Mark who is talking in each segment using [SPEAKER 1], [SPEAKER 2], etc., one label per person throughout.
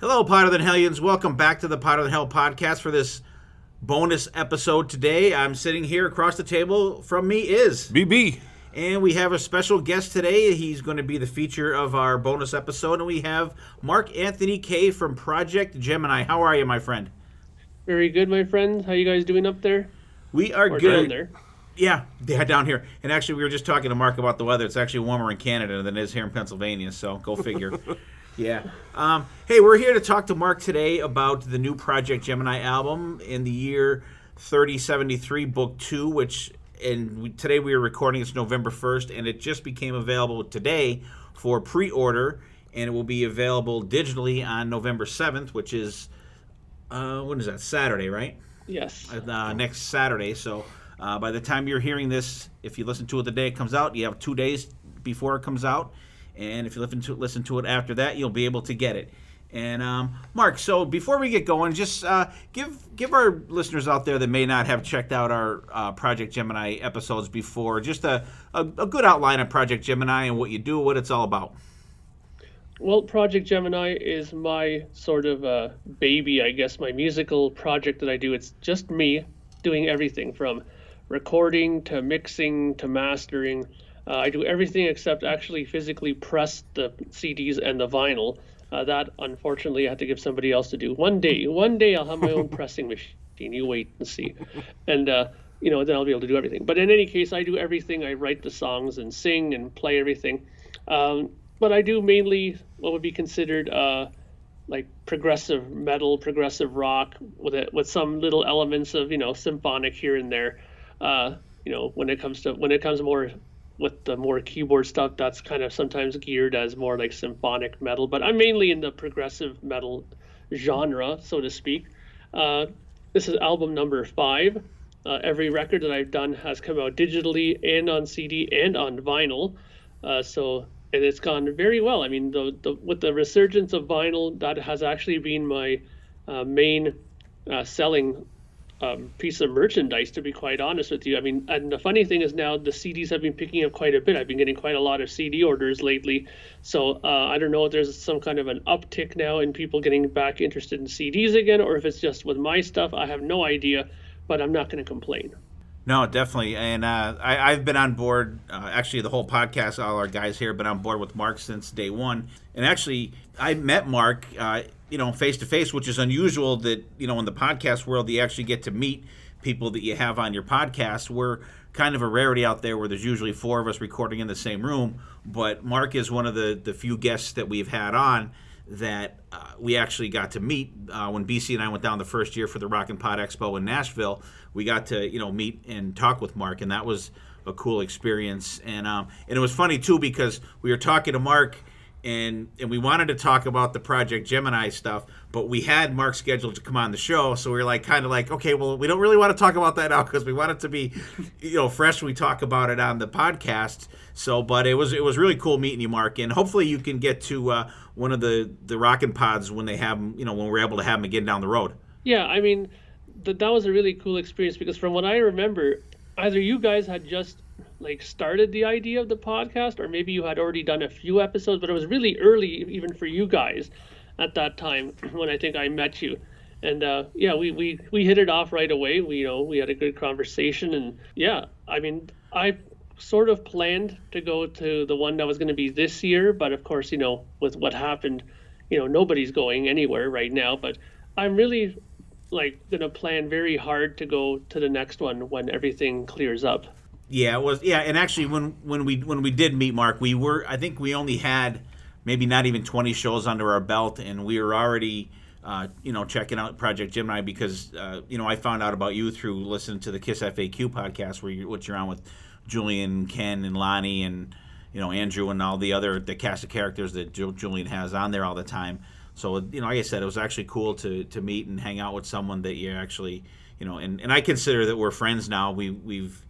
[SPEAKER 1] Hello, Potter Than Hellions. Welcome back to the Potter Than Hell podcast for this bonus episode today. I'm sitting here across the table from me is
[SPEAKER 2] BB.
[SPEAKER 1] And we have a special guest today. He's going to be the feature of our bonus episode. And we have Mark Anthony K. from Project Gemineye. How are you, my friend?
[SPEAKER 3] Very good, my friend. How you guys doing up there?
[SPEAKER 1] We are
[SPEAKER 3] or
[SPEAKER 1] good.
[SPEAKER 3] Down there?
[SPEAKER 1] Yeah, down here. And actually, we were just talking to Mark about the weather. It's actually warmer in Canada than it is here in Pennsylvania, so go figure. Yeah. Hey, we're here to talk to Mark today about the new Project Gemineye album in the year 3073, Book 2, today we are recording, it's November 1st, and it just became available today for pre-order, and it will be available digitally on November 7th, which is, when is that, Saturday, right?
[SPEAKER 3] Yes.
[SPEAKER 1] Next Saturday, so by the time you're hearing this, if you listen to it the day it comes out, you have 2 days before it comes out. And if you listen to it after that, you'll be able to get it. And Mark, so before we get going, just give our listeners out there that may not have checked out our Project Gemineye episodes before, just a good outline of Project Gemineye and what you do, what it's all about.
[SPEAKER 3] Well, Project Gemineye is my sort of baby, I guess, my musical project that I do. It's just me doing everything from recording to mixing to mastering. I do everything except actually physically press the CDs and the vinyl. That, unfortunately, I have to give somebody else to do. One day I'll have my own pressing machine. You wait and see. And, then I'll be able to do everything. But in any case, I do everything. I write the songs and sing and play everything. But I do mainly what would be considered like progressive metal, progressive rock with some little elements of, symphonic here and there. When it comes more with the more keyboard stuff, that's kind of sometimes geared as more like symphonic metal, but I'm mainly in the progressive metal genre, so to speak. This is album number 5. Every record that I've done has come out digitally and on CD and on vinyl. And it's gone very well. I mean, with the resurgence of vinyl, that has actually been my main selling piece of merchandise, to be quite honest with you. I mean, and the funny thing is now the CDs have been picking up quite a bit. I've been getting quite a lot of CD orders lately. So I don't know if there's some kind of an uptick now in people getting back interested in CDs again, or if it's just with my stuff. I have no idea, but I'm not going to complain.
[SPEAKER 1] No, definitely. And I've been on board, actually the whole podcast, all our guys here have been on board with Mark since day one. And actually, I met Mark, face to face, which is unusual that, in the podcast world, you actually get to meet people that you have on your podcast. We're kind of a rarity out there where there's usually 4 of us recording in the same room. But Mark is one of the few guests that we've had on that we actually got to meet when BC and I went down the first year for the Rock and Pod Expo in Nashville. We got to meet and talk with Mark, and that was a cool experience. And it was funny too because we were talking to Mark and we wanted to talk about the Project Gemineye stuff, but we had Mark scheduled to come on the show, so we were kind of like, okay, well, we don't really want to talk about that now because we want it to be fresh when we talk about it on the podcast. So, but it was really cool meeting you, Mark, and hopefully you can get to one of the Rockin' Pods when they have them, when we're able to have them again down the road.
[SPEAKER 3] Yeah, I mean, that was a really cool experience because from what I remember, either you guys had just started the idea of the podcast, or maybe you had already done a few episodes, but it was really early even for you guys at that time when I think I met you. And we hit it off right away. We had a good conversation, and yeah, I mean, I sort of planned to go to the one that was going to be this year, but of course, with what happened, nobody's going anywhere right now, but I'm really going to plan very hard to go to the next one when everything clears up.
[SPEAKER 1] Yeah, it was. Yeah, and actually, when we did meet Mark, I think we only had maybe not even 20 shows under our belt, and we were already, checking out Project Gemineye because, I found out about you through listening to the KISS FAQ podcast, which you're on with Julian, Ken, and Lonnie, and Andrew, and all the cast of characters that Julian has on there all the time. So, like I said, it was actually cool to meet and hang out with someone that you actually. And I consider that we're friends now. We've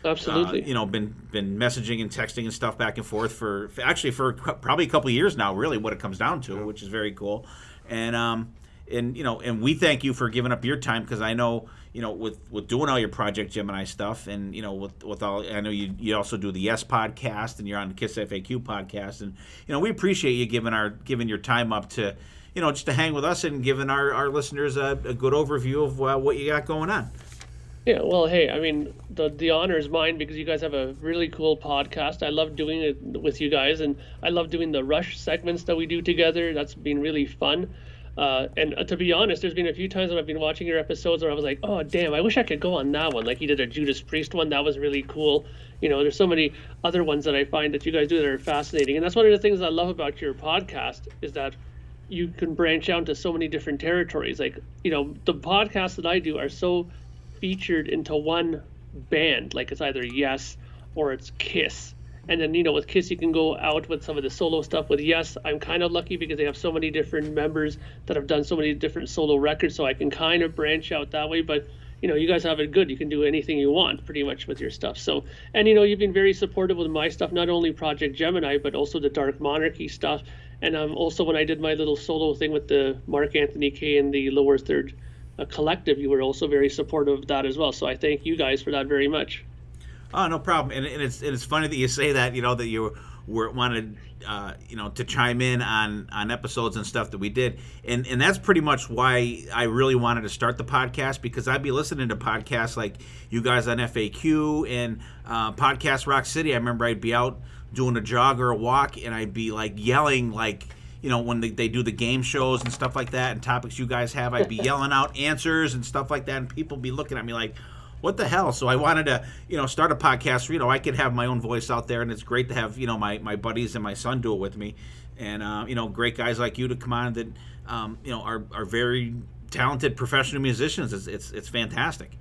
[SPEAKER 3] absolutely
[SPEAKER 1] been messaging and texting and stuff back and forth for probably a couple of years now. Really, what it comes down to, which is very cool. And we thank you for giving up your time because I know with doing all your Project Gemineye stuff and with all, I know you also do the Yes podcast and you're on the KISS FAQ podcast, and we appreciate you giving your time up to just to hang with us and giving our listeners a good overview of what you got going on.
[SPEAKER 3] Yeah, well, hey, I mean, the honor is mine because you guys have a really cool podcast. I love doing it with you guys, and I love doing the Rush segments that we do together. That's been really fun. And to be honest, there's been a few times when I've been watching your episodes where I was like, oh, damn, I wish I could go on that one. Like you did a Judas Priest one. That was really cool. There's so many other ones that I find that you guys do that are fascinating. And that's one of the things I love about your podcast is that you can branch out into so many different territories. Like, the podcasts that I do are so featured into one band. Like it's either Yes or it's Kiss. And then, with Kiss, you can go out with some of the solo stuff. With Yes, I'm kind of lucky because they have so many different members that have done so many different solo records, so I can kind of branch out that way. But, you guys have it good. You can do anything you want pretty much with your stuff. So, and, you've been very supportive with my stuff, not only Project Gemini, but also the Dark Monarchy stuff. And also when I did my little solo thing with the Mark Anthony K and the Lower Third Collective, you were also very supportive of that as well. So I thank you guys for that very much.
[SPEAKER 1] Oh, no problem. And it's funny that you say that, that you wanted, to chime in on episodes and stuff that we did. And that's pretty much why I really wanted to start the podcast, because I'd be listening to podcasts like you guys on FAQ and Podcast Rock City. I remember I'd be out doing a jog or a walk, and I'd be like yelling, like, when they do the game shows and stuff like that and topics you guys have, I'd be yelling out answers and stuff like that, and people be looking at me like, what the hell? So I wanted to, start a podcast where, I could have my own voice out there, and it's great to have, my buddies and my son do it with me. And, great guys like you to come on that, are very talented professional musicians. It's fantastic.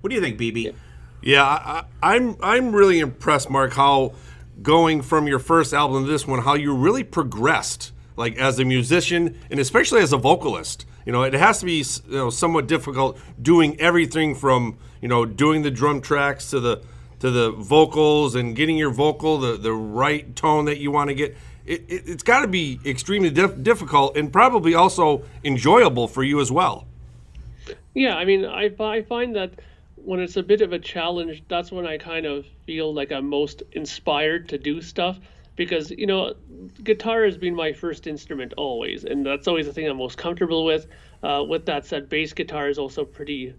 [SPEAKER 1] What do you think, BB?
[SPEAKER 2] Yeah, I'm really impressed, Mark, how going from your first album to this one, how you really progressed, like as a musician and especially as a vocalist. It has to be somewhat difficult doing everything from doing the drum tracks to the vocals and getting your vocal the right tone that you want to get. It's got to be extremely difficult and probably also enjoyable for you as well.
[SPEAKER 3] Yeah, I mean, I find that when it's a bit of a challenge, that's when I kind of feel like I'm most inspired to do stuff, because guitar has been my first instrument always, and that's always the thing I'm most comfortable with. With that said, bass guitar is also pretty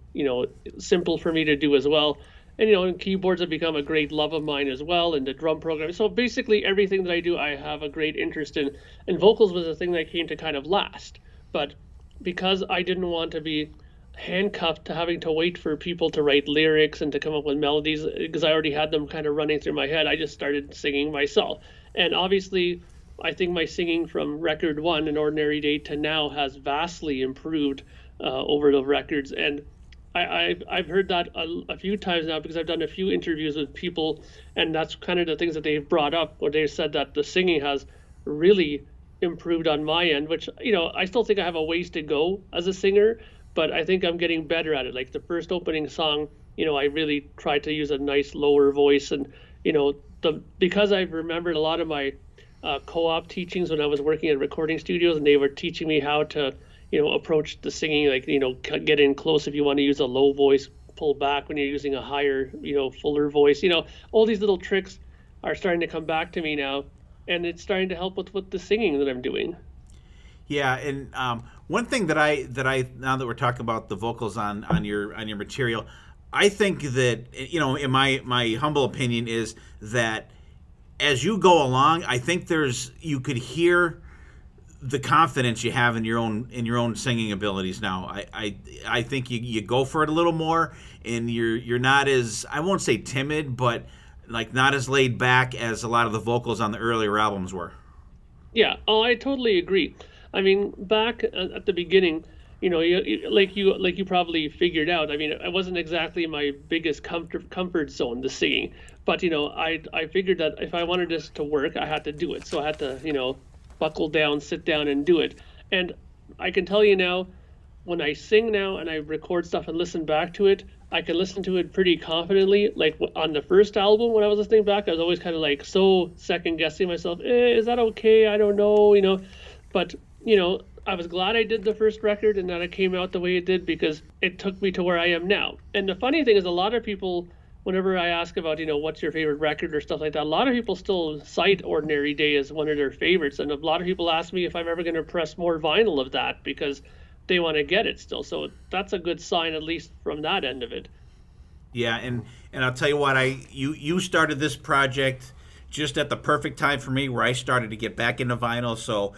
[SPEAKER 3] simple for me to do as well, and keyboards have become a great love of mine as well, and the drum program. So basically everything that I do, I have a great interest in, and vocals was the thing that came to kind of last. But because I didn't want to be handcuffed to having to wait for people to write lyrics and to come up with melodies, because I already had them kind of running through my head, I just started singing myself. And obviously, I think my singing from record one, An Ordinary Day, to now has vastly improved over the records. And I've heard that a few times now, because I've done a few interviews with people, and that's kind of the things that they've brought up, where they've said that the singing has really improved on my end, which, I still think I have a ways to go as a singer, but I think I'm getting better at it. Like the first opening song, I really tried to use a nice lower voice, and because I've remembered a lot of my co-op teachings when I was working at recording studios, and they were teaching me how to approach the singing, like get in close if you want to use a low voice, pull back when you're using a higher fuller voice. All these little tricks are starting to come back to me now, and it's starting to help with the singing that I'm doing.
[SPEAKER 1] Yeah, and one thing that I now that we're talking about the vocals on your material, I think that in my humble opinion is that as you go along, I think you could hear the confidence you have in your own singing abilities now. I think you go for it a little more, and you're not as, I won't say timid, but like not as laid back as a lot of the vocals on the earlier albums were.
[SPEAKER 3] Yeah, I totally agree. I mean, back at the beginning, like you probably figured out. I mean, it wasn't exactly my biggest comfort zone, the singing, but I figured that if I wanted this to work, I had to do it. So I had to buckle down, sit down, and do it. And I can tell you now, when I sing now and I record stuff and listen back to it, I can listen to it pretty confidently. Like on the first album, when I was listening back, I was always kind of like so second guessing myself. Is that okay? I don't know, But I was glad I did the first record and that it came out the way it did, because it took me to where I am now. And the funny thing is, a lot of people whenever I ask about, what's your favorite record or stuff like that, a lot of people still cite Ordinary Day as one of their favorites. And a lot of people ask me if I'm ever going to press more vinyl of that because they want to get it still. So that's a good sign, at least from that end of it.
[SPEAKER 1] Yeah, and I'll tell you what, you started this project just at the perfect time for me, where I started to get back into vinyl. So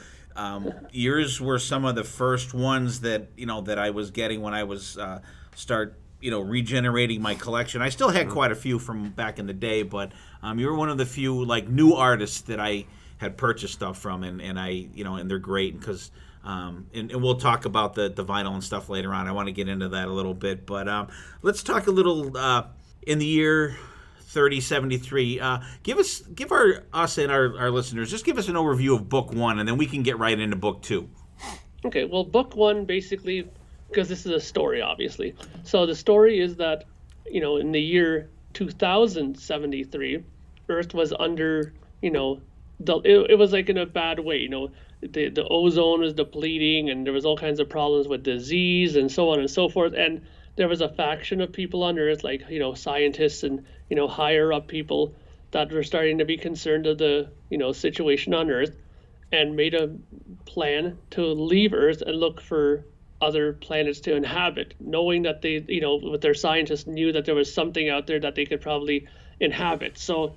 [SPEAKER 1] yours were some of the first ones that that I was getting when I was start regenerating my collection. I still had quite a few from back in the day, but you were one of the few like new artists that I had purchased stuff from, and I and they're great because. And we'll talk about the vinyl and stuff later on. I want to get into that a little bit, but let's talk a little in the year 3073. Give us and our listeners, just give us an overview of book one, and then we can get right into book two.
[SPEAKER 3] Okay, well, book one basically, because this is a story, obviously. So the story is that in the year 2073, Earth was under it was like in a bad way. The ozone was depleting, and there was all kinds of problems with disease and so on and so forth. And there was a faction of people on Earth, like scientists and higher up people, that were starting to be concerned of the situation on Earth, and made a plan to leave Earth and look for other planets to inhabit, knowing that they with their scientists knew that there was something out there that they could probably inhabit. So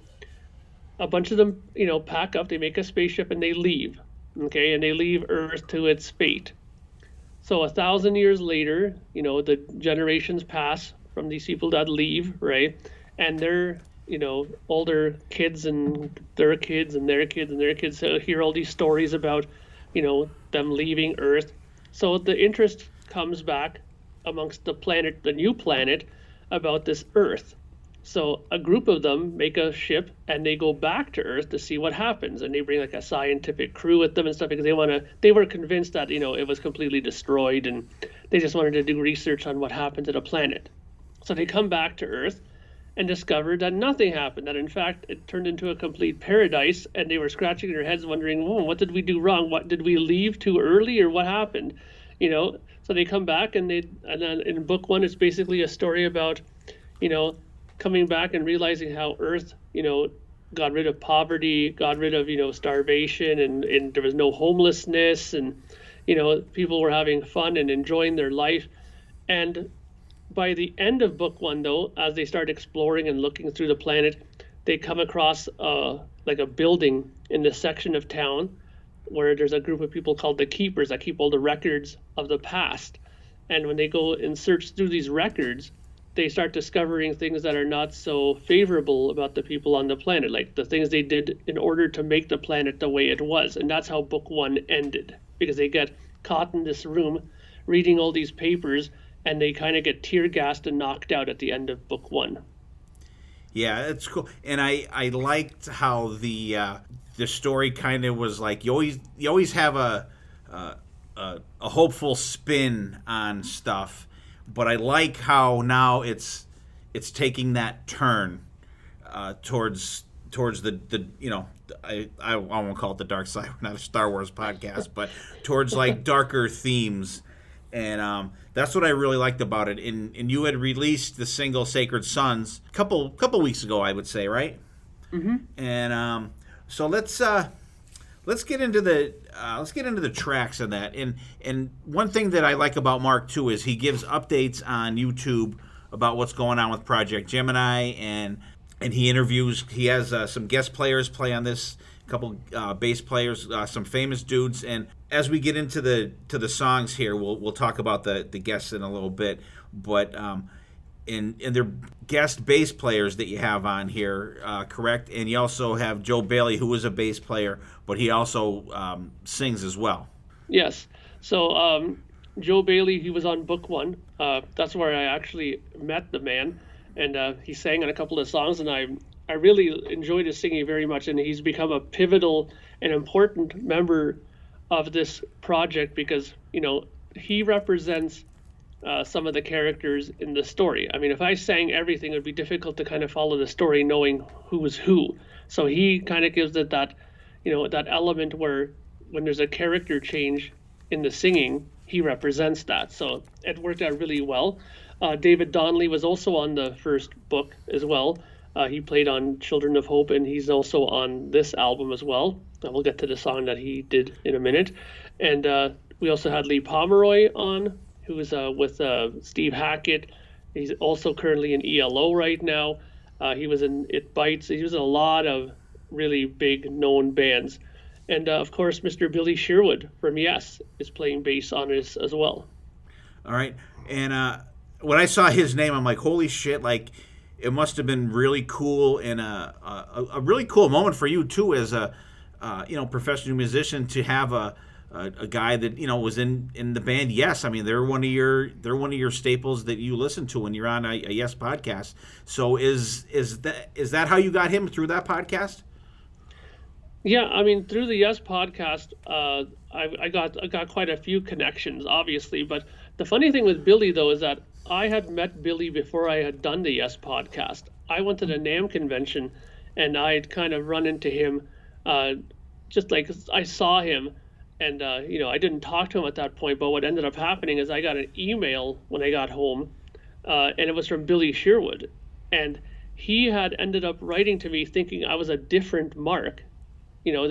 [SPEAKER 3] a bunch of them pack up, they make a spaceship, and they leave. Okay, and they leave Earth to its fate. So 1,000 years later, the generations pass from these people that leave, right? And their, older kids and their kids and their kids and their kids hear all these stories about, them leaving Earth. So the interest comes back amongst the new planet, about this Earth. So a group of them make a ship and they go back to Earth to see what happens, and they bring like a scientific crew with them and stuff because they were convinced that it was completely destroyed, and they just wanted to do research on what happened to the planet. So they come back to Earth and discovered that nothing happened, that in fact it turned into a complete paradise, and they were scratching their heads wondering, what did we do wrong? What did we leave too early, or what happened? So they come back, and then in book one it's basically a story about coming back and realizing how Earth, got rid of poverty, got rid of, starvation, and there was no homelessness, and, people were having fun and enjoying their life. And by the end of book one, though, as they start exploring and looking through the planet, they come across like a building in this section of town where there's a group of people called the Keepers that keep all the records of the past. And when they go and search through these records, they start discovering things that are not so favorable about the people on the planet, like the things they did in order to make the planet the way it was. And that's how book one ended, because they get caught in this room reading all these papers, and they kind of get tear gassed and knocked out at the end of book one.
[SPEAKER 1] Yeah, it's cool, and I liked how the story kind of was like you always have a hopeful spin on stuff. But I like how now it's taking that turn towards the I won't call it the dark side. We're not a Star Wars podcast, but towards like darker themes, and that's what I really liked about it. And you had released the single "Sacred Sons" a couple weeks ago, I would say, right?
[SPEAKER 3] Mm-hmm.
[SPEAKER 1] And so let's get into the tracks of that. And one thing that I like about Mark too is he gives updates on YouTube about what's going on with Project Gemineye, and he interviews. He has some guest players play on this, a couple bass players, some famous dudes. And as we get into the songs here, we'll talk about the guests in a little bit. But and they're guest bass players that you have on here, correct? And you also have Joe Bailey, who is a bass player, but he also sings as well.
[SPEAKER 3] Yes. So Joe Bailey, he was on book one. That's where I actually met the man, and he sang on a couple of songs, and I really enjoyed his singing very much, and he's become a pivotal and important member of this project because, he represents some of the characters in the story. I mean, if I sang everything, it would be difficult to kind of follow the story knowing who was who. So he kind of gives it that, that element where when there's a character change in the singing, he represents that. So it worked out really well. David Donnelly was also on the first book as well. He played on Children of Hope, and he's also on this album as well. We'll get to the song that he did in a minute. And we also had Lee Pomeroy on, who was with Steve Hackett. He's also currently in ELO right now. He was in It Bites. He was in a lot of really big known bands. And of course, Mr. Billy Sherwood from Yes is playing bass on this as well.
[SPEAKER 1] All right. And when I saw his name, I'm like, holy shit, like, it must have been really cool, and a really cool moment for you too, as a professional musician, to have a guy that was in the band Yes. I mean, they're one of your staples that you listen to when you're on a Yes podcast. So is that how you got him, through that podcast?
[SPEAKER 3] Yeah, I mean, through the Yes podcast, I got quite a few connections, obviously. But the funny thing with Billy, though, is that I had met Billy before I had done the Yes podcast. I went to the NAMM convention, and I'd kind of run into him, just like I saw him, and I didn't talk to him at that point. But what ended up happening is I got an email when I got home, and it was from Billy Sherwood, and he had ended up writing to me thinking I was a different Mark,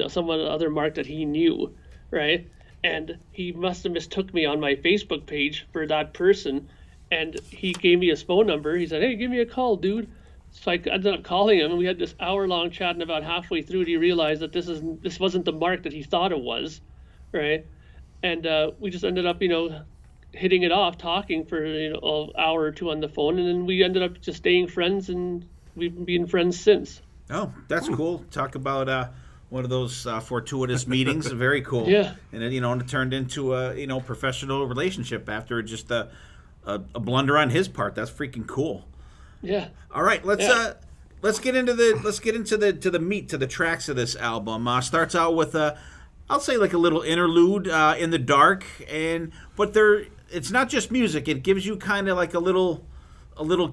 [SPEAKER 3] some other Mark that he knew, right? And he must have mistook me on my Facebook page for that person. And he gave me his phone number. He said, "Hey, give me a call, dude." So I ended up calling him, and we had this hour-long chat. And about halfway through it, he realized that this wasn't the Mark that he thought it was, right? And we just ended up, hitting it off, talking for an hour or two on the phone, and then we ended up just staying friends, and we've been friends since.
[SPEAKER 1] Oh, that's cool. Talk about one of those fortuitous meetings. Very cool.
[SPEAKER 3] Yeah.
[SPEAKER 1] And then it turned into a professional relationship after just a blunder on his part. That's freaking cool.
[SPEAKER 3] Yeah.
[SPEAKER 1] All right, let's get into the meat, to the tracks of this album. Starts out with I'll say like a little interlude in the dark, but it's not just music. It gives you kind of like a little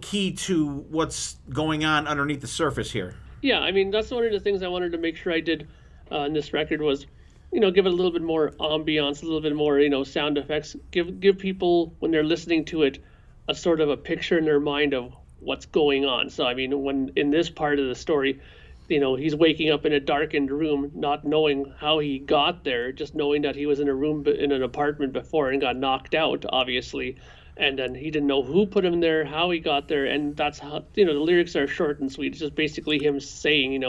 [SPEAKER 1] key to what's going on underneath the surface here.
[SPEAKER 3] Yeah, I mean, that's one of the things I wanted to make sure I did on this record was, give it a little bit more ambiance, a little bit more, sound effects. Give people, when they're listening to it, a sort of a picture in their mind of what's going on. So, I mean, when in this part of the story, he's waking up in a darkened room, not knowing how he got there, just knowing that he was in an apartment before and got knocked out, obviously. And then he didn't know who put him there, how he got there, and that's how, the lyrics are short and sweet. It's just basically him saying,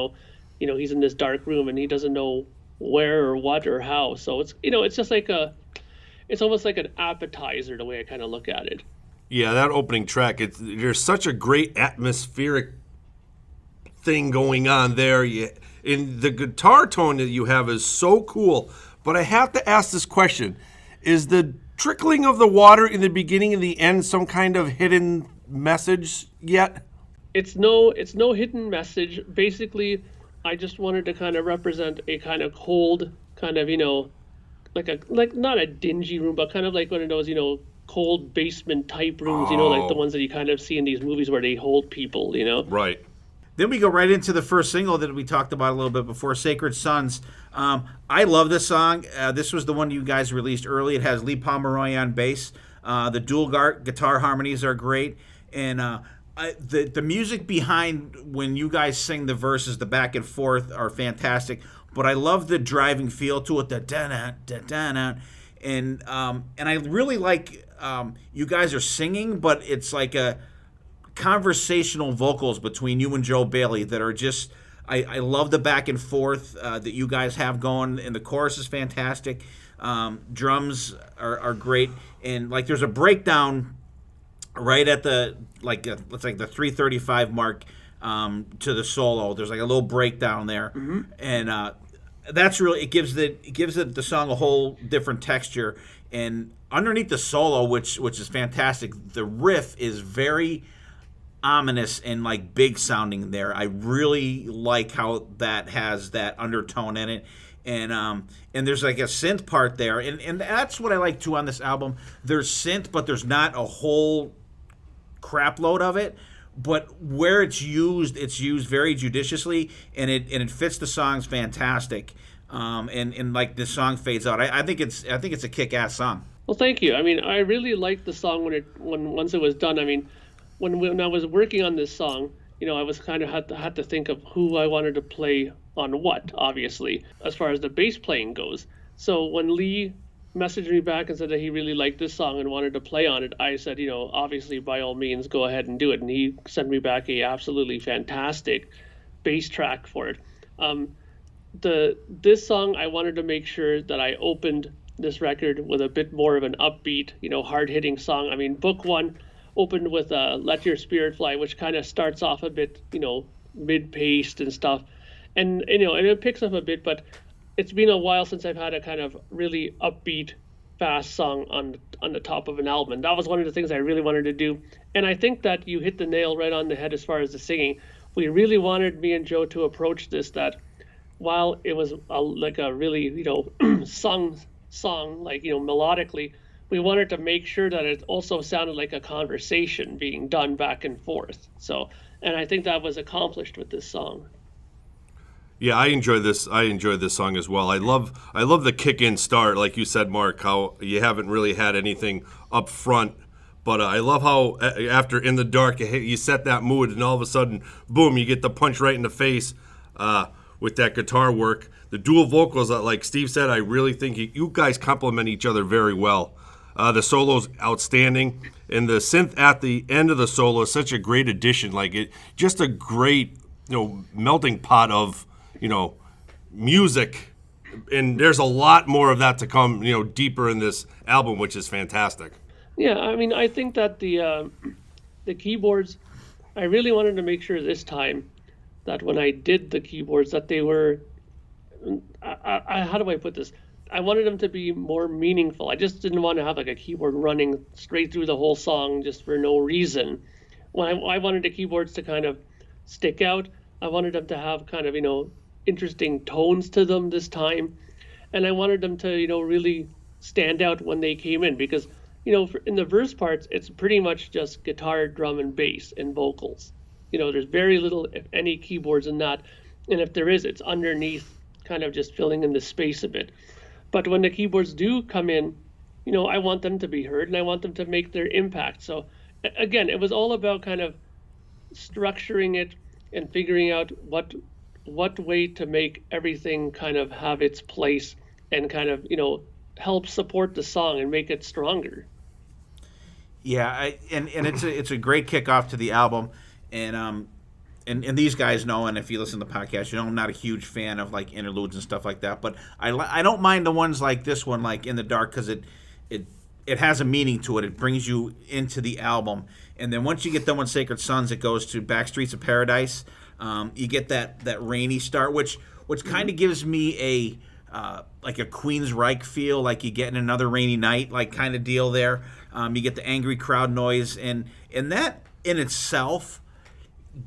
[SPEAKER 3] he's in this dark room and he doesn't know where or what or how. So it's, it's just like it's almost like an appetizer, the way I kind of look at it.
[SPEAKER 2] Yeah, that opening track, there's such a great atmospheric thing going on there. And the guitar tone that you have is so cool. But I have to ask this question. Is the trickling of the water in the beginning and the end some kind of hidden message yet?
[SPEAKER 3] It's no hidden message. Basically, I just wanted to kind of represent a kind of cold, kind of, like not a dingy room, but kind of like one of those, cold basement type rooms, like the ones that you kind of see in these movies where they hold people,
[SPEAKER 2] Right.
[SPEAKER 1] Then we go right into the first single that we talked about a little bit before, Sacred Sons. I love this song. This was the one you guys released early. It has Lee Pomeroy on bass. The dual guitar harmonies are great. And the music behind when you guys sing the verses, the back and forth, are fantastic. But I love the driving feel to it, the da-da, da-da. And I really like you guys are singing, but it's like a conversational vocals between you and Joe Bailey that are just, I love the back and forth that you guys have going, and the chorus is fantastic. Drums are great, and like there's a breakdown right at the let's like the 3:35 mark to the solo. There's like a little breakdown there, and that's really, it gives the song a whole different texture. And underneath the solo, which is fantastic, the riff is very ominous and like big sounding there. I really like how that has that undertone in it. And there's like a synth part there, and that's what I like too on this album. There's synth, but there's not a whole crap load of it. But where it's used very judiciously, and it fits the songs fantastic. And like the song fades out. I think it's a kick-ass song.
[SPEAKER 3] Well, thank you. I mean, I really liked the song when once it was done. I mean, when I was working on this song, I was kind of had to think of who I wanted to play on what, obviously, as far as the bass playing goes. So when Lee messaged me back and said that he really liked this song and wanted to play on it, I said, obviously by all means go ahead and do it. And he sent me back a absolutely fantastic bass track for it. Um, this song, I wanted to make sure that I opened this record with a bit more of an upbeat, hard hitting song. I mean, book one opened with "Let Your Spirit Fly," which kind of starts off a bit, mid paced and stuff, and and it picks up a bit. But it's been a while since I've had a kind of really upbeat, fast song on the top of an album. And that was one of the things I really wanted to do. And I think that you hit the nail right on the head as far as the singing. We really wanted me and Joe to approach this that while it was like a really song like melodically, we wanted to make sure that it also sounded like a conversation being done back and forth. So, and I think that was accomplished with this song.
[SPEAKER 2] Yeah, I enjoy this. I enjoy this song as well. I love the kick-in start, like you said, Mark. How you haven't really had anything up front, but I love how after "In the Dark" you set that mood, and all of a sudden, boom, you get the punch right in the face with that guitar work. The dual vocals, like Steve said, I really think you guys complement each other very well. The solo's outstanding, and the synth at the end of the solo is such a great addition. Like it, just a great melting pot of music, and there's a lot more of that to come, deeper in this album, which is fantastic.
[SPEAKER 3] Yeah, I mean, I think that the keyboards, I really wanted to make sure this time that when I did the keyboards that they were, how do I put this? I wanted them to be more meaningful. I just didn't want to have like a keyboard running straight through the whole song just for no reason. When I wanted the keyboards to kind of stick out, I wanted them to have kind of, interesting tones to them this time. And I wanted them to, really stand out when they came in because, in the verse parts, it's pretty much just guitar, drum, and bass and vocals. There's very little, if any, keyboards in that. And if there is, it's underneath, kind of just filling in the space a bit. But when the keyboards do come in, I want them to be heard and I want them to make their impact. So again, it was all about kind of structuring it and figuring out what way to make everything kind of have its place and kind of, help support the song and make it stronger.
[SPEAKER 1] Yeah, and it's a great kickoff to the album, and and these guys know, and if you listen to the podcast, I'm not a huge fan of like interludes and stuff like that, but I don't mind the ones like this one, like "In the Dark," because it has a meaning to it. It brings you into the album, and then once you get done with "Sacred Sons," it goes to "Back Streets of Paradise." You get that rainy start, which kind of gives me like a Queensryche feel, like you get in Another Rainy Night, like kind of deal there. You get the angry crowd noise, and that in itself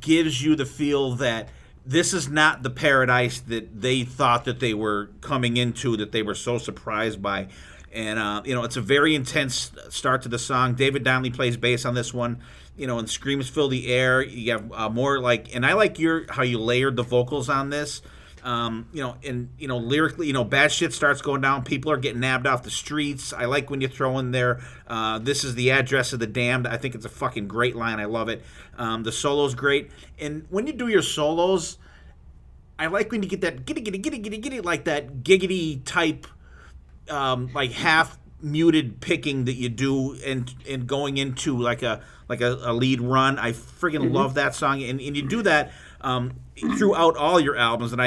[SPEAKER 1] gives you the feel that this is not the paradise that they thought that they were coming into, that they were so surprised by. And it's a very intense start to the song. David Donnelly plays bass on this one, and screams fill the air. You have more like, and I like how you layered the vocals on this. Lyrically, bad shit starts going down. People are getting nabbed off the streets. I like when you throw in there, "This is the address of the damned." I think it's a fucking great line. I love it. The solo's great. And when you do your solos, I like when you get that giddy, giddy, giddy, giddy, giddy, like that giggity type, like half muted picking that you do and going into like a lead run. I friggin' love that song. And you do that throughout all your albums, and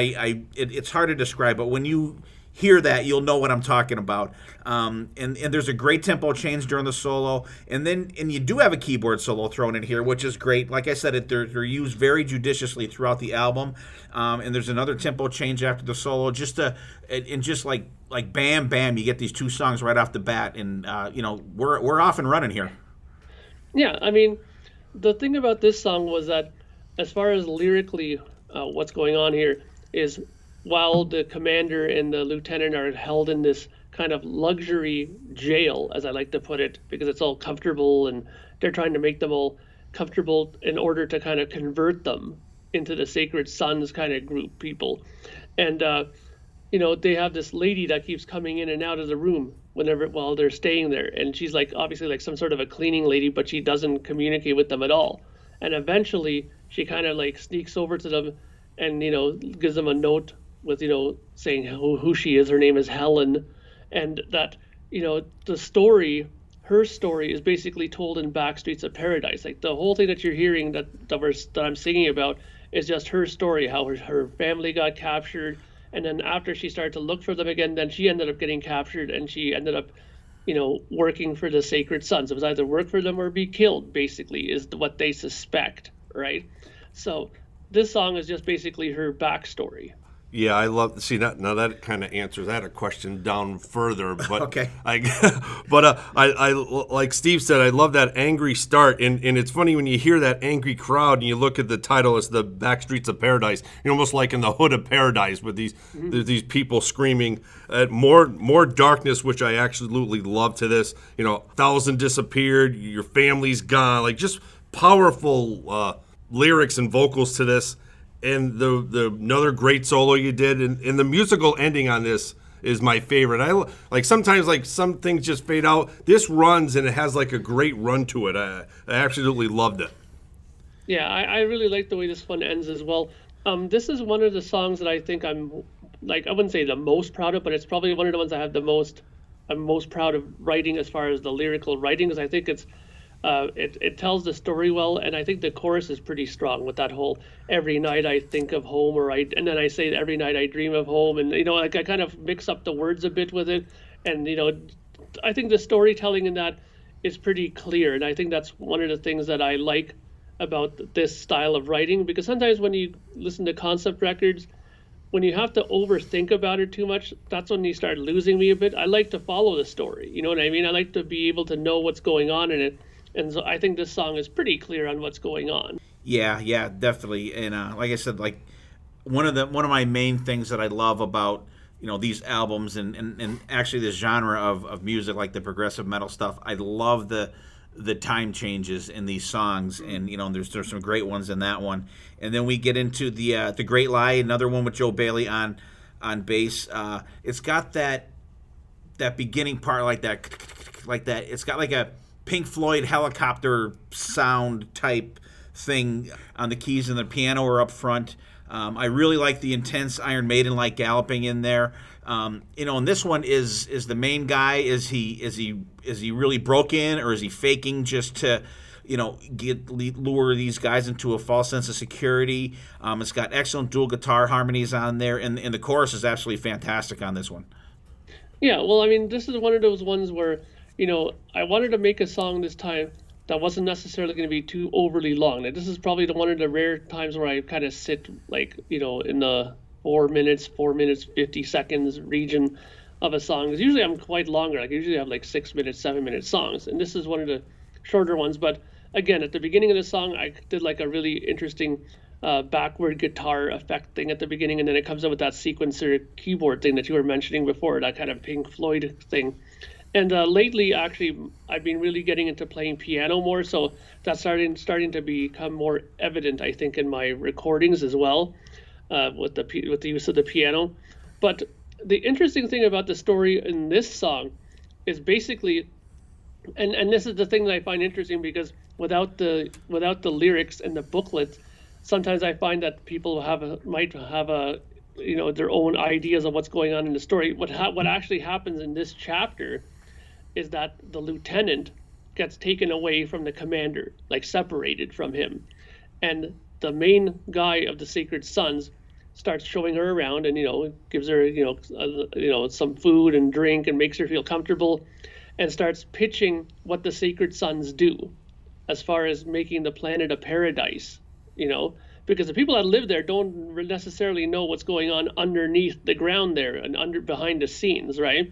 [SPEAKER 1] it's hard to describe, but when you hear that, you'll know what I'm talking about. And there's a great tempo change during the solo, and you do have a keyboard solo thrown in here, which is great. Like I said, they're used very judiciously throughout the album. And there's another tempo change after the solo, just like bam, bam, you get these two songs right off the bat, and we're off and running here.
[SPEAKER 3] Yeah, I mean, the thing about this song was that as far as lyrically, what's going on here is while the commander and the lieutenant are held in this kind of luxury jail, as I like to put it, because it's all comfortable and they're trying to make them all comfortable in order to kind of convert them into the Sacred Sons kind of group people. And, they have this lady that keeps coming in and out of the room whenever while they're staying there, and she's like obviously like some sort of a cleaning lady, but she doesn't communicate with them at all. And eventually she kind of like sneaks over to them and gives them a note with saying who she is. Her name is Helen, and that the story, her story, is basically told in Backstreets of Paradise. Like the whole thing that you're hearing that I'm singing about is just her story, how her family got captured, and then after she started to look for them again, then she ended up getting captured, and she ended up working for the Sacred Sons. It was either work for them or be killed, basically, is what they suspect, right? So this song is just basically her backstory.
[SPEAKER 2] Yeah, I love see that. Now that kind of answers that a question down further, but
[SPEAKER 1] Okay.
[SPEAKER 2] I like Steve said, I love that angry start, and it's funny when you hear that angry crowd and you look at the title, it's the Backstreets of Paradise. You're almost like in the Hood of Paradise with these people screaming more darkness, which I absolutely love to this. 1,000 disappeared, your family's gone, like just powerful lyrics and vocals to this. And the another great solo you did, and the musical ending on this is my favorite. I like sometimes like some things just fade out. This runs and it has like a great run to it. I absolutely loved it.
[SPEAKER 3] Yeah, I really like the way this one ends as well. This is one of the songs that I think I'm like, I wouldn't say the most proud of, but it's probably one of the ones I have I'm most proud of writing as far as the lyrical writing, because I think it tells the story well, and I think the chorus is pretty strong with that whole "every night I think of home," and then I say "every night I dream of home," and like I kind of mix up the words a bit with it, and I think the storytelling in that is pretty clear, and I think that's one of the things that I like about this style of writing, because sometimes when you listen to concept records, when you have to overthink about it too much, that's when you start losing me a bit. I like to follow the story, you know what I mean? I like to be able to know what's going on in it. And so I think this song is pretty clear on what's going on.
[SPEAKER 1] Yeah, definitely. And like I said, like one of my main things that I love about these albums and actually this genre of music, like the progressive metal stuff, I love the time changes in these songs, and there's some great ones in that one. And then we get into the Great Lie, another one with Joe Bailey on bass. It's got that beginning part like that. It's got like a Pink Floyd helicopter sound type thing on the keys, and the piano are up front. I really like the intense Iron Maiden like galloping in there. And this one is the main guy. Is he really broken, or is he faking just to lure these guys into a false sense of security? It's got excellent dual guitar harmonies on there, and the chorus is absolutely fantastic on this one.
[SPEAKER 3] Yeah, well, I mean, this is one of those ones where I wanted to make a song this time that wasn't necessarily going to be too overly long. Now, this is probably one of the rare times where I kind of sit like, in the 4 minutes, 50 seconds region of a song. Because usually I'm quite longer. Like, I usually have like 6 minutes, 7 minute songs. And this is one of the shorter ones. But again, at the beginning of the song, I did like a really interesting backward guitar effect thing at the beginning. And then it comes up with that sequencer keyboard thing that you were mentioning before, that kind of Pink Floyd thing. And lately, actually, I've been really getting into playing piano more, so that's starting to become more evident, I think, in my recordings as well, with the use of the piano. But the interesting thing about the story in this song is basically, and this is the thing that I find interesting, because without the lyrics and the booklet, sometimes I find that people might have their own ideas of what's going on in the story. What actually happens in this chapter is that the lieutenant gets taken away from the commander, like separated from him, and the main guy of the Sacred Sons starts showing her around, and gives her some food and drink and makes her feel comfortable, and starts pitching what the Sacred Sons do as far as making the planet a paradise, because the people that live there don't necessarily know what's going on underneath the ground there and behind the scenes, right?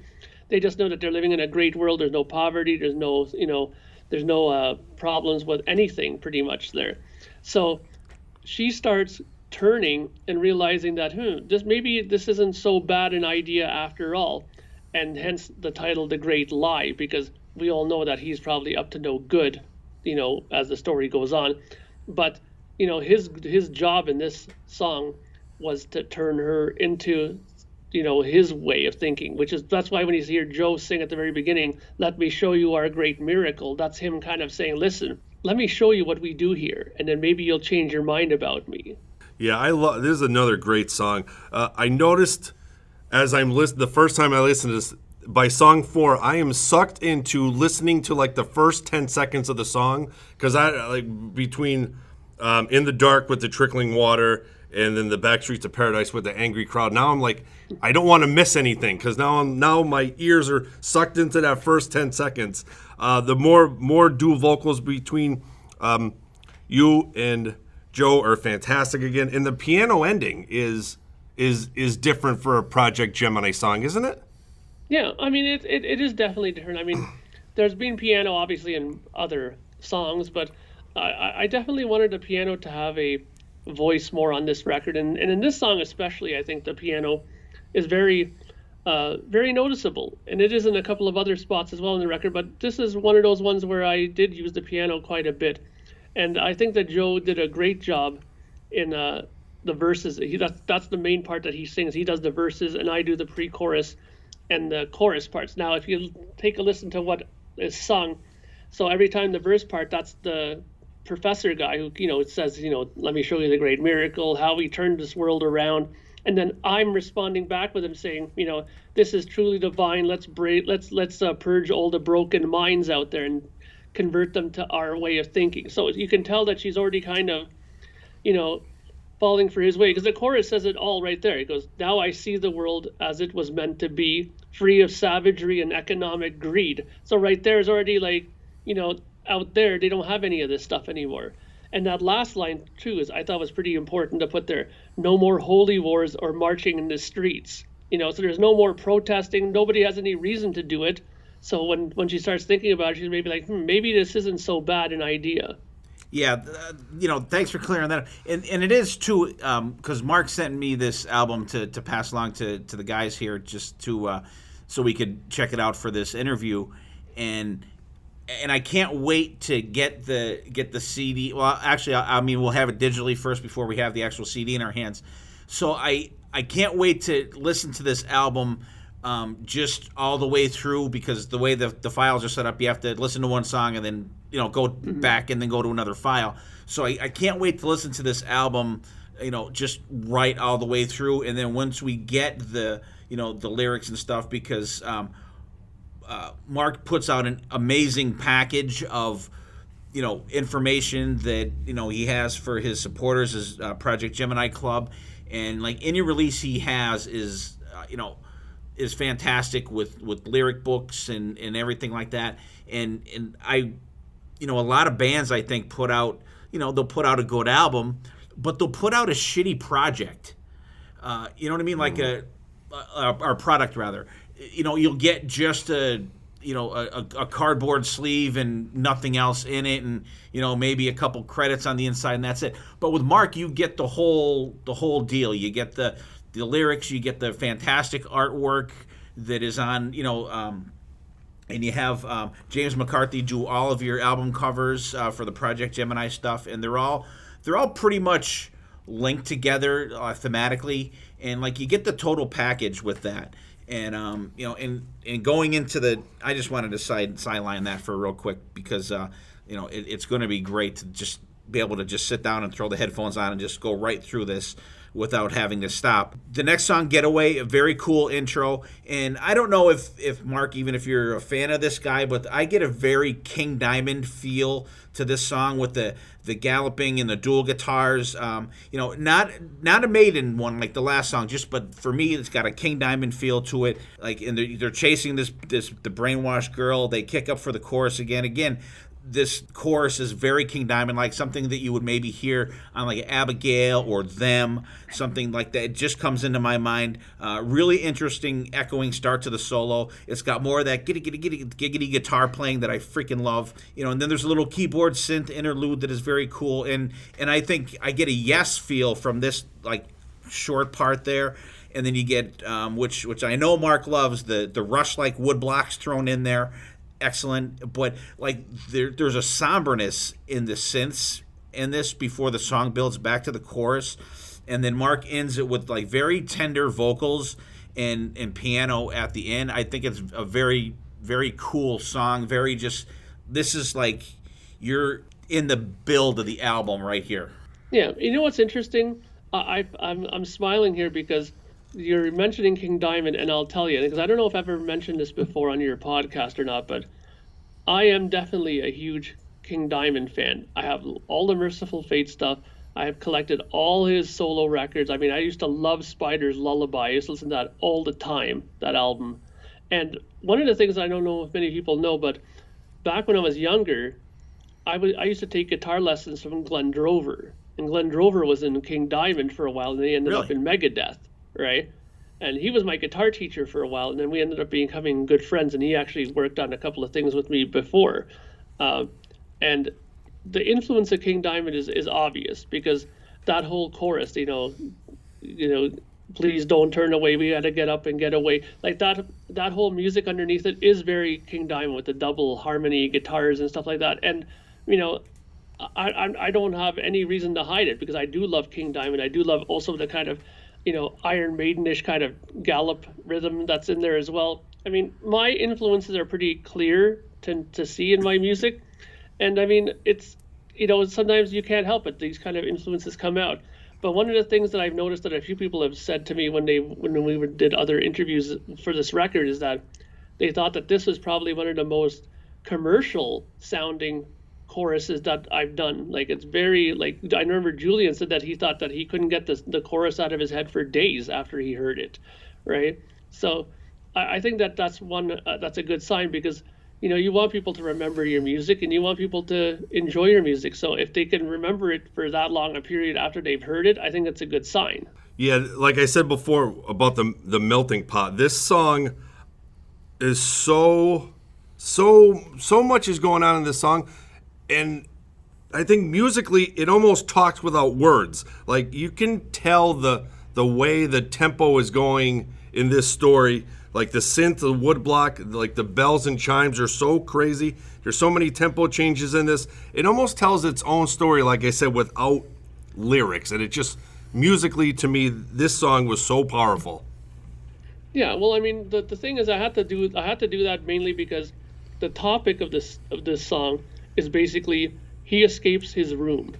[SPEAKER 3] They just know that they're living in a great world. There's no poverty. There's no problems with anything pretty much there. So she starts turning and realizing that maybe this isn't so bad an idea after all, and hence the title "The Great Lie," because we all know that he's probably up to no good, as the story goes on. But his job in this song was to turn her into his way of thinking, that's why when you hear Joe sing at the very beginning, "Let me show you our great miracle," that's him kind of saying, "Listen, let me show you what we do here, and then maybe you'll change your mind about me."
[SPEAKER 2] Yeah, I love. This is another great song. I noticed as I'm listening the first time I listened to this. By song 4, I am sucked into listening to like the first 10 seconds of the song, because I like between "In the Dark" with the trickling water and then the "Back Streets of Paradise" with the angry crowd. Now I'm like, I don't want to miss anything, because now my ears are sucked into that first 10 seconds. The more dual vocals between you and Joe are fantastic again, and the piano ending is different for a Project Gemineye song, isn't it?
[SPEAKER 3] Yeah, I mean, it is definitely different. I mean, there's been piano obviously in other songs, but I definitely wanted the piano to have a voice more on this record, and in this song especially, I think the piano is very very noticeable, and it is in a couple of other spots as well in the record. But this is one of those ones where I did use the piano quite a bit, and I think that Joe did a great job in the verses. That's the main part that he sings. He does the verses, and I do the pre-chorus and the chorus parts. Now, if you take a listen to what is sung, so every time the verse part, that's the professor guy who, it says, "Let me show you the great miracle, how we turned this world around." And then I'm responding back with him saying, "This is truly divine. Let's purge all the broken minds out there and convert them to our way of thinking." So you can tell that she's already kind of, you know, falling for his way, because the chorus says it all right there. It goes, "Now I see the world as it was meant to be, free of savagery and economic greed." So right there is already like, out there, they don't have any of this stuff anymore. And that last line too I thought was pretty important to put there. "No more holy wars or marching in the streets." So there's no more protesting. Nobody has any reason to do it. So when she starts thinking about it, she's maybe like, maybe this isn't so bad an idea.
[SPEAKER 1] Yeah, thanks for clearing that up. And it is too, because Mark sent me this album to pass along to the guys here, just to so we could check it out for this interview, and I can't wait to get the CD. Well, actually, I mean, we'll have it digitally first before we have the actual CD in our hands. So I can't wait to listen to this album just all the way through, because the way the files are set up, you have to listen to one song and then go back and then go to another file. So I can't wait to listen to this album, just right all the way through. And then once we get the lyrics and stuff, because Mark puts out an amazing package of information that he has for his supporters, his Project Gemineye Club, and like any release he has is fantastic with lyric books and everything like that. And I a lot of bands, I think, put out they'll put out a good album, but they'll put out a shitty project. You know what I mean? Like a product rather. You'll get just a cardboard sleeve and nothing else in it, and maybe a couple credits on the inside, and that's it. But with Mark, you get the whole deal. You get the lyrics, you get the fantastic artwork that is on, and you have James McCarthy do all of your album covers for the Project Gemineye stuff, and they're all pretty much linked together thematically, and like you get the total package with that. And and going into the, I just wanted to sideline that for real quick, because it's going to be great to just be able to just sit down and throw the headphones on and just go right through this without having to stop. The next song, "Getaway," a very cool intro, and I don't know if Mark, even if you're a fan of this guy, but I get a very King Diamond feel to this song with the galloping and the dual guitars. Not a Maiden one like the last song, but for me, it's got a King Diamond feel to it. Like, and they're chasing the brainwashed girl. They kick up for the chorus again. This chorus is very King Diamond, like something that you would maybe hear on like Abigail or Them, something like that. It just comes into my mind. Really interesting echoing start to the solo. It's got more of that giggity guitar playing that I freaking love. And then there's a little keyboard synth interlude that is very cool. And I think I get a Yes feel from this like short part there. And then you get, which I know Mark loves, the Rush like wood blocks thrown in there. Excellent, but like there's a somberness in the synths in this before the song builds back to the chorus, and then Mark ends it with like very tender vocals, and piano at the end. I think it's a very, very cool song. Very just, this is like you're in the build of the album right here.
[SPEAKER 3] Yeah, you know what's interesting? I'm smiling here because you're mentioning King Diamond, and I'll tell you because I don't know if I've ever mentioned this before on your podcast or not, but I am definitely a huge King Diamond fan. I have all the Merciful Fate stuff. I have collected all his solo records. I mean, I used to love Spider's Lullaby. I used to listen to that all the time, that album. And one of the things I don't know if many people know, but back when I was younger, I used to take guitar lessons from Glenn Drover. And Glenn Drover was in King Diamond for a while, and they ended up in Megadeth, right? And he was my guitar teacher for a while, and then we ended up becoming good friends, and he actually worked on a couple of things with me before. And the influence of King Diamond is obvious because that whole chorus, please don't turn away, we got to get up and get away. Like that whole music underneath it is very King Diamond with the double harmony guitars and stuff like that. And I don't have any reason to hide it because I do love King Diamond. I do love also the kind of Iron Maidenish kind of gallop rhythm that's in there as well. I mean, my influences are pretty clear to see in my music. And I mean, it's, sometimes you can't help it. These kind of influences come out. But one of the things that I've noticed that a few people have said to me when we did other interviews for this record is that they thought that this was probably one of the most commercial sounding choruses that I've done. Like it's very like I remember Julian said that he thought that he couldn't get the chorus out of his head for days after he heard it, right? So I think that's a good sign because you want people to remember your music and you want people to enjoy your music. So if they can remember it for that long a period after they've heard it, I think that's a good sign.
[SPEAKER 2] Yeah, like I said before about the melting pot, this song is so much is going on in this song. And I think musically, it almost talks without words. Like you can tell the way the tempo is going in this story. Like the synth, the woodblock, like the bells and chimes are so crazy. There's so many tempo changes in this. It almost tells its own story, like I said, without lyrics. And it just musically, to me, this song was so powerful.
[SPEAKER 3] Yeah, well, I mean, the thing is, I had to do that mainly because the topic of this song is basically he escapes his room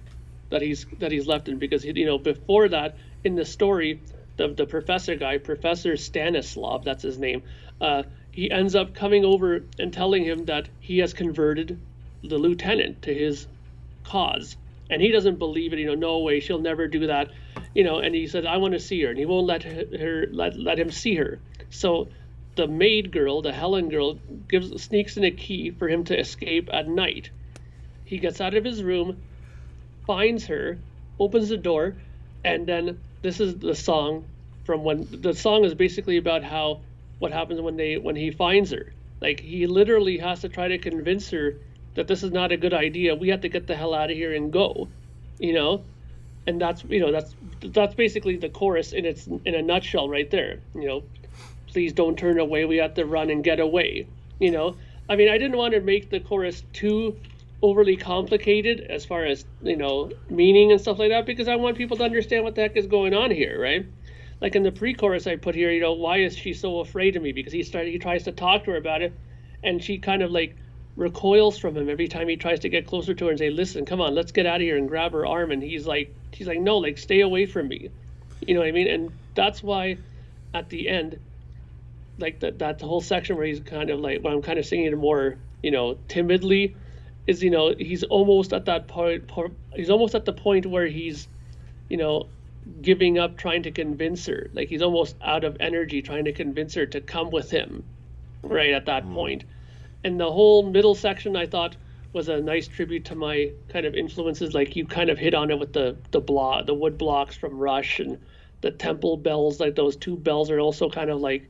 [SPEAKER 3] that he's left in because before that in the story the professor guy, Professor Stanislav, that's his name, he ends up coming over and telling him that he has converted the lieutenant to his cause, and he doesn't believe it. No way, she'll never do that. And he said, I want to see her, and he won't let him see her. So the maid girl, the Helen girl, sneaks in a key for him to escape at night. He gets out of his room, finds her, opens the door, and then this is the song the song is basically about what happens when he finds her. Like he literally has to try to convince her that this is not a good idea. We have to get the hell out of here and go, and that's basically the chorus in a nutshell right there. Please don't turn away. We have to run and get away. I mean, I didn't want to make the chorus too overly complicated as far as meaning and stuff like that because I want people to understand what the heck is going on here, right? Like in the pre-chorus I put here, why is she so afraid of me? Because he tries to talk to her about it, and she kind of like recoils from him every time he tries to get closer to her and say, listen, come on, let's get out of here, and grab her arm, and she's like, no, like stay away from me. You know what I mean? And that's why at the end, like that whole section where he's kind of like, when I'm kind of singing it more, timidly, is he's almost at that point. He's almost at the point where he's, giving up trying to convince her. Like he's almost out of energy trying to convince her to come with him, right at that point. And the whole middle section I thought was a nice tribute to my kind of influences. Like you kind of hit on it with the wood blocks from Rush and the temple bells. Like those two bells are also kind of like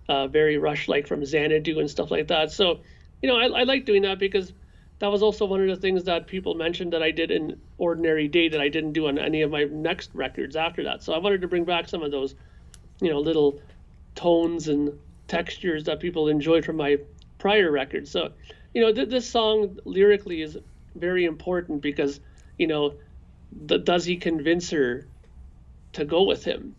[SPEAKER 3] very Rush like from Xanadu and stuff like that. So I like doing that because that was also one of the things that people mentioned that I did in Ordinary Day that I didn't do on any of my next records after that. So I wanted to bring back some of those, little tones and textures that people enjoyed from my prior records. So, this song lyrically is very important because, does he convince her to go with him?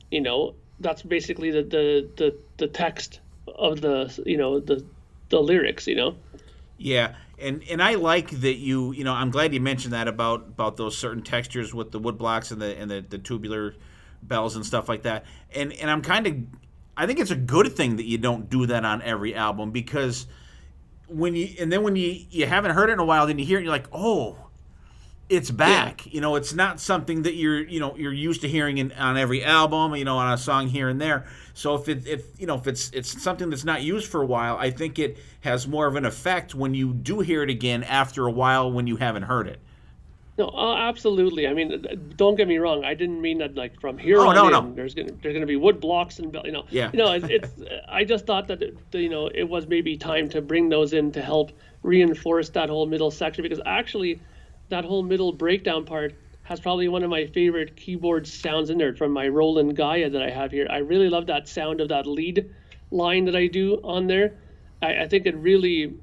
[SPEAKER 3] That's basically the the text of the lyrics,
[SPEAKER 1] Yeah, and I like that I'm glad you mentioned that about those certain textures with the wood blocks and the tubular bells and stuff like that. And I think it's a good thing that you don't do that on every album, because when you haven't heard it in a while, then you hear it and you're like, "Oh, it's back." It's not something that you're used to hearing on every album, on a song here and there. So if it's something that's not used for a while, I think it has more of an effect when you do hear it again after a while when you haven't heard it.
[SPEAKER 3] No, absolutely. I mean, don't get me wrong. I didn't mean that like from here
[SPEAKER 1] Oh,
[SPEAKER 3] on
[SPEAKER 1] no,
[SPEAKER 3] in.
[SPEAKER 1] no.
[SPEAKER 3] There's gonna be wood blocks and
[SPEAKER 1] Yeah.
[SPEAKER 3] It's I just thought that it was maybe time to bring those in to help reinforce that whole middle section, because actually that whole middle breakdown part has probably one of my favorite keyboard sounds in there from my Roland Gaia that I have here. I really love that sound of that lead line that I do on there. I think it really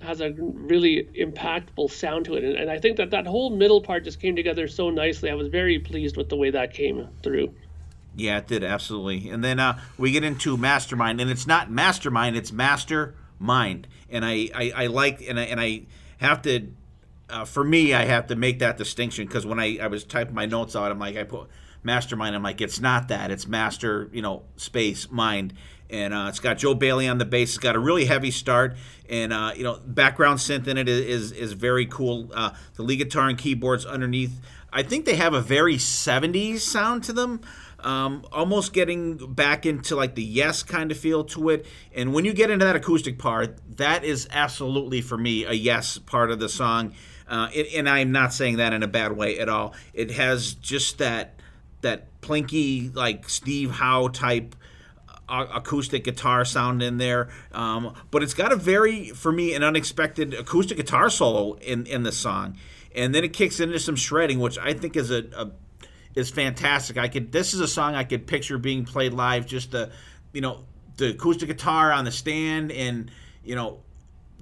[SPEAKER 3] has a really impactful sound to it. And I think that whole middle part just came together so nicely. I was very pleased with the way that came through.
[SPEAKER 1] Yeah, it did, absolutely. And then we get into Mastermind, and it's not Mastermind, it's Mastermind. And I like, and I have to, for me, I have to make that distinction, because when I was typing my notes out, I'm like, I put Mastermind, I'm like, it's not that, it's Master, space, mind. And it's got Joe Bailey on the bass. It's got a really heavy start, and background synth in it is very cool. The lead guitar and keyboards underneath, I think they have a very 70s sound to them, almost getting back into like the Yes kind of feel to it. And when you get into that acoustic part, that is absolutely, for me, a Yes part of the song. And I'm not saying that in a bad way at all. It has just that plinky, like Steve Howe type acoustic guitar sound in there, but it's got for me, an unexpected acoustic guitar solo in the song, and then it kicks into some shredding, which I think is fantastic. This is a song I could picture being played live, just the acoustic guitar on the stand, and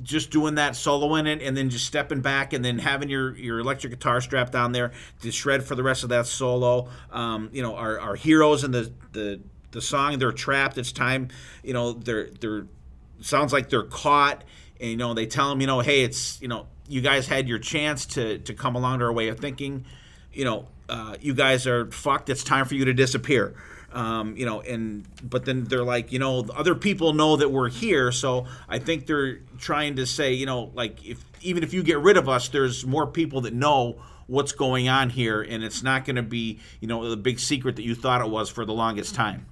[SPEAKER 1] just doing that solo in it, and then just stepping back, and then having your electric guitar strapped down there to shred for the rest of that solo. Our heroes in the song, they're trapped. It's time. They're sounds like they're caught, and they tell them, hey, it's you guys had your chance to come along to our way of thinking. You guys are fucked. It's time for you to disappear. But then they're like, other people know that we're here, so I think they're trying to say, like, even if you get rid of us, there's more people that know what's going on here, and it's not going to be, the big secret that you thought it was for the longest time.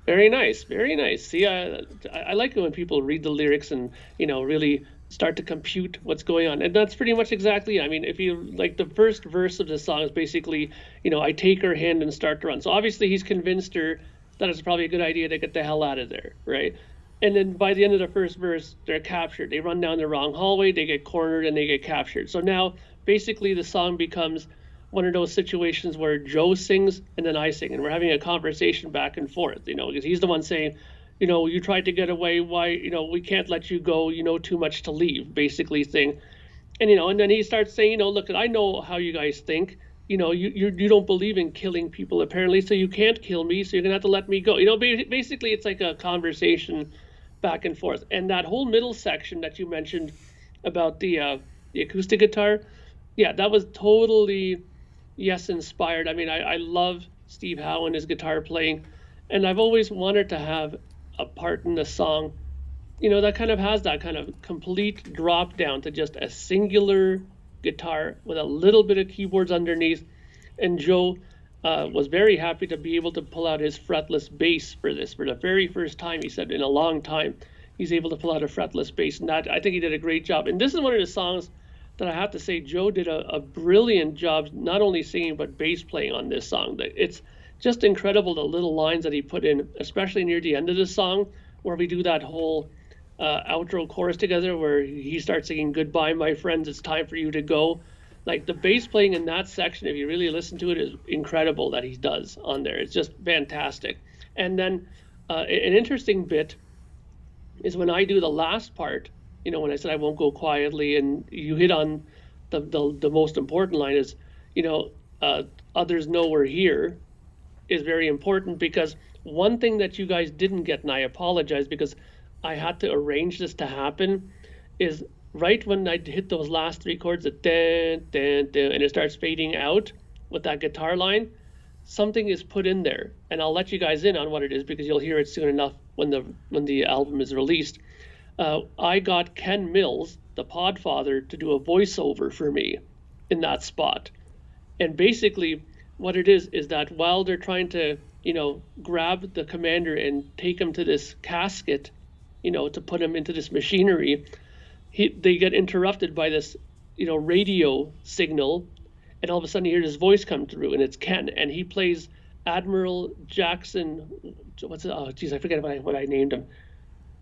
[SPEAKER 3] Very nice, very nice. See, I like it when people read the lyrics and really start to compute what's going on, and that's pretty much exactly it. I mean, if you like, the first verse of the song is basically, I take her hand and start to run. So obviously he's convinced her that it's probably a good idea to get the hell out of there, right? And then by the end of the first verse, they're captured. They run down the wrong hallway, they get cornered, and they get captured. So now basically the song becomes one of those situations where Joe sings and then I sing, and we're having a conversation back and forth, because he's the one saying, you tried to get away, why, we can't let you go, too much to leave, basically thing. And then he starts saying, look, I know how you guys think, you don't believe in killing people apparently, so you can't kill me, so you're gonna have to let me go. Basically it's like a conversation back and forth. And that whole middle section that you mentioned about the acoustic guitar, yeah, that was totally Yes inspired. I mean, I love Steve Howe and his guitar playing, and I've always wanted to have a part in the song, that kind of has that kind of complete drop down to just a singular guitar with a little bit of keyboards underneath. And Joe was very happy to be able to pull out his fretless bass for this. For the very first time, he said, in a long time, he's able to pull out a fretless bass, and that, I think he did a great job. And this is one of the songs that I have to say Joe did a brilliant job, not only singing but bass playing on this song. It's just incredible, the little lines that he put in, especially near the end of the song, where we do that whole outro chorus together, where he starts singing, "Goodbye, my friends, it's time for you to go." Like, the bass playing in that section, if you really listen to it, is incredible that he does on there. It's just fantastic. And then an interesting bit is when I do the last part, when I said I won't go quietly, and you hit on the most important line is, others know we're here, is very important, because one thing that you guys didn't get, and I apologize because I had to arrange this to happen, is right when I hit those last three chords, the dun, dun, dun, and it starts fading out with that guitar line, something is put in there, and I'll let you guys in on what it is because you'll hear it soon enough when the album is released. I got Ken Mills, the Podfather, to do a voiceover for me in that spot. And basically, what it is that while they're trying to, grab the commander and take him to this casket, to put him into this machinery, they get interrupted by this, radio signal, and all of a sudden you hear his voice come through, and it's Ken, and he plays Admiral Jackson. What's it? Oh, geez, I forget what I named him.